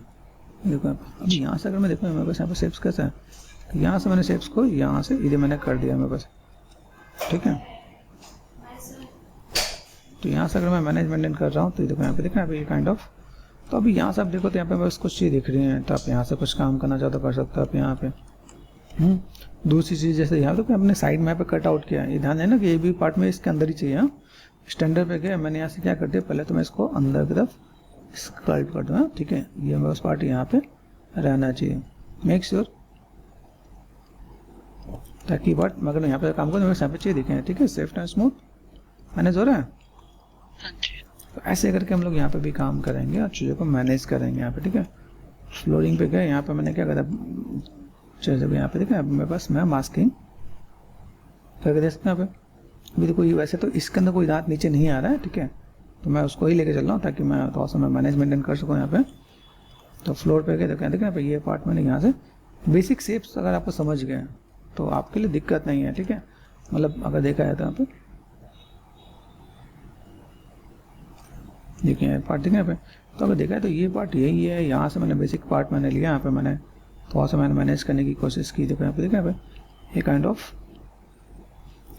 देखो अभी यहाँ से अगर मैं देखूँ मेरे पास यहाँ पे शेप्स कैसा है, तो यहाँ से मैंने शेप्स को यहाँ से इधर मैंने कर दिया मेरे पास। ठीक है, तो यहाँ से अगर मैं मैनेज मेंटेन कर रहा हूँ तो देखो यहाँ पे देखा ये काइंड ऑफ, तो अभी यहाँ से आप देखो तो यहाँ पे बस कुछ चीज़ दिख रही है, तो आप यहाँ से कुछ काम करना चाहो तो कर सकते हो आप यहाँ पे। दूसरी चीज़ जैसे यहाँ तो अपने साइड में यहाँ पे कट आउट किया है, ये ध्यान देना कि ये भी पार्ट में इसके अंदर ही चाहिए। हाँ, स्टैंडर्ड पे गया मैंने यहाँ से क्या कर दिया, पहले तो मैं इसको अंदर की तरफ स्कल्प कर दूँ। ठीक है, ये मेरा पार्ट यहाँ पे रहना चाहिए, मेक श्योर, ताकि पार्ट मगर यहाँ पे काम करो मेरे यहाँ पे चाहिए दिखे। ठीक है, सेफ्ट एंड स्मूथ मैनेज हो रहा है। तो ऐसे करके हम लोग यहाँ पे भी काम करेंगे और चीज़ों को मैनेज करेंगे यहाँ पे। ठीक है, फ्लोरिंग पे गए, यहाँ पे मैंने क्या करा, जब यहाँ पे देखा मेरे पास मैं मास्किंग करके दे सकते हैं यहाँ पे। अभी देखो ये वैसे तो इसके अंदर कोई दांत नीचे नहीं आ रहा है। ठीक है, तो मैं उसको ही लेके चल रहा हूँ ताकि मैं थोड़ा सा मैं मैनेज मेंटेन कर सकूँ यहाँ पे। तो फ्लोर पे गए, देखा देखा ये पार्ट मैंने यहाँ से बेसिक शेप्स अगर आपको समझ गए तो आपके लिए दिक्कत नहीं है। ठीक है, मतलब अगर देखा जाए तो यहाँ पे देखिए पार्ट देखिए यहाँ पे, तो अगर देखा है तो ये पार्ट यही है। यहाँ से मैंने बेसिक पार्ट मैंने लिया, यहाँ पे मैंने थोड़ा सा मैंने मैनेज करने की कोशिश की। देखो यहाँ पे देखा यहाँ पे ये काइंड ऑफ,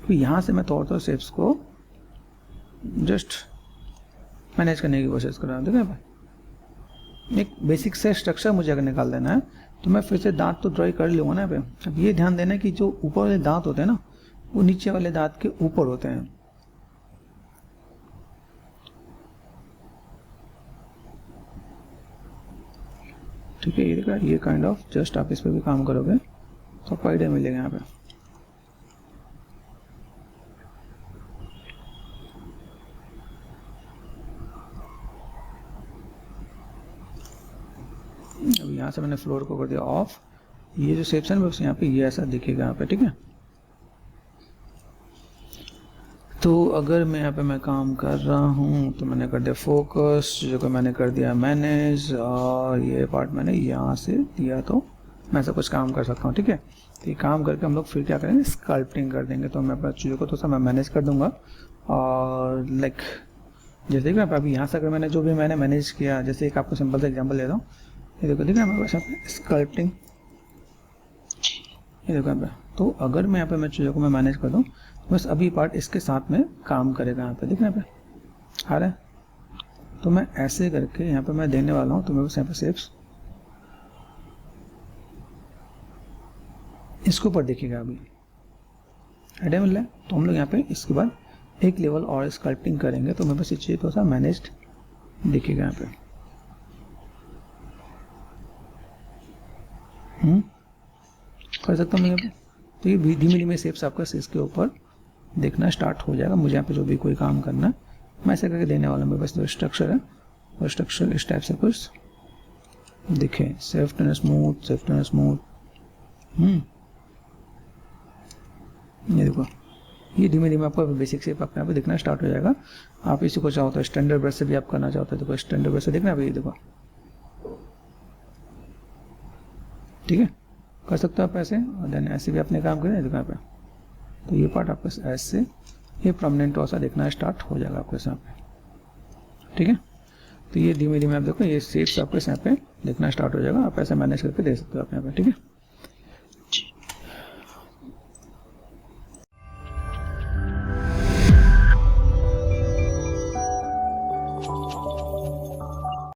तो यहाँ से मैं थोड़ा शेप्स को जस्ट मैनेज करने की कोशिश कर रहा हूँ। देखो यहाँ पे एक बेसिक से स्ट्रक्चर मुझे अगर निकाल देना है तो मैं फिर से दांत तो ड्रॉ कर लूँगा ना यहाँ पे। अब ये ध्यान देना कि जो ऊपर वाले दांत होते हैं ना वो नीचे वाले दांत के ऊपर होते हैं। ठीक है, ये देखा, ये काइंड ऑफ जस्ट आप इस पर भी काम करोगे तो आपको आइडिया मिलेगा यहाँ पे। अब यहाँ से मैंने फ्लोर को कर दिया ऑफ, ये जो शेप्स है बस यहाँ पे ये ऐसा दिखेगा यहाँ पे। ठीक है, तो अगर मैं यहाँ पे मैं काम कर रहा हूँ तो मैंने कर दिया फोकस, जो कि मैंने कर दिया मैनेज, और ये पार्ट मैंने यहाँ से दिया तो मैं ऐसा कुछ काम कर सकता हूँ। ठीक है, तो ये काम करके हम लोग फिर क्या करेंगे, स्कल्पटिंग कर देंगे। तो मैं अपना चीज़ों को थोड़ा सा मैं मैनेज कर दूंगा, और लाइक जैसे कि अभी यहाँ से अगर मैंने जो भी मैंने मैनेज किया, जैसे एक आपको सिंपल सा एग्जाम्पल देता हूँ, ये देखो देखिए हमारे पास यहाँ पे स्कल्पटिंग, ये देखो यहाँ पे। तो अगर मैं यहाँ पे मैं चीज़ों को मैं मैनेज कर दूँ बस अभी पार्ट इसके साथ में काम करेगा यहाँ पे। देखना यहाँ पे आ रहा है, तो मैं ऐसे करके यहाँ पे मैं देने वाला हूँ, तो मैं बस यहाँ पे शेप्स इसके ऊपर देखिएगा अभी आइडिया मिल रहा है। तो हम लोग यहाँ पे इसके बाद एक लेवल और स्कल्पटिंग करेंगे, तो मैं बस ये चीज़ थोड़ा सा मैनेज्ड देखिएगा यहाँ पे। कर सकता हूँ मैं यहाँ पे, तो ये धीमे धीमे शेप्स आपका इसके ऊपर देखना स्टार्ट हो जाएगा। मुझे यहाँ पे जो भी कोई काम करना है मैं ऐसे करके देने वाला हूँ। मेरे पास जो स्ट्रक्चर है वो स्ट्रक्चर इस टाइप से कुछ दिखे, soft and smooth, soft and smooth. ये देखो, ये धीमे धीमे आपको बेसिक शेप आपके यहाँ पे दिखना स्टार्ट हो जाएगा। आप इसी को चाहो तो स्टैंडर्ड ब्रश से भी आप करना चाहते हो, देखो स्टैंडर्ड ब्रश से देखना अभी, देखो ठीक है, कर सकते हो आप ऐसे, और देन ऐसे भी अपने काम करें। देखो यहाँ पे, तो ये पार्ट आपका ऐसे ये परमानेंट ऐसा देखना स्टार्ट हो जाएगा आपके साथ। ठीक है, तो ये धीमे धीमे आप देखो ये शेप्स आपके यहाँ पे देखना स्टार्ट हो जाएगा। आप ऐसे मैनेज करके दे सकते हो आप यहाँ पे। ठीक है।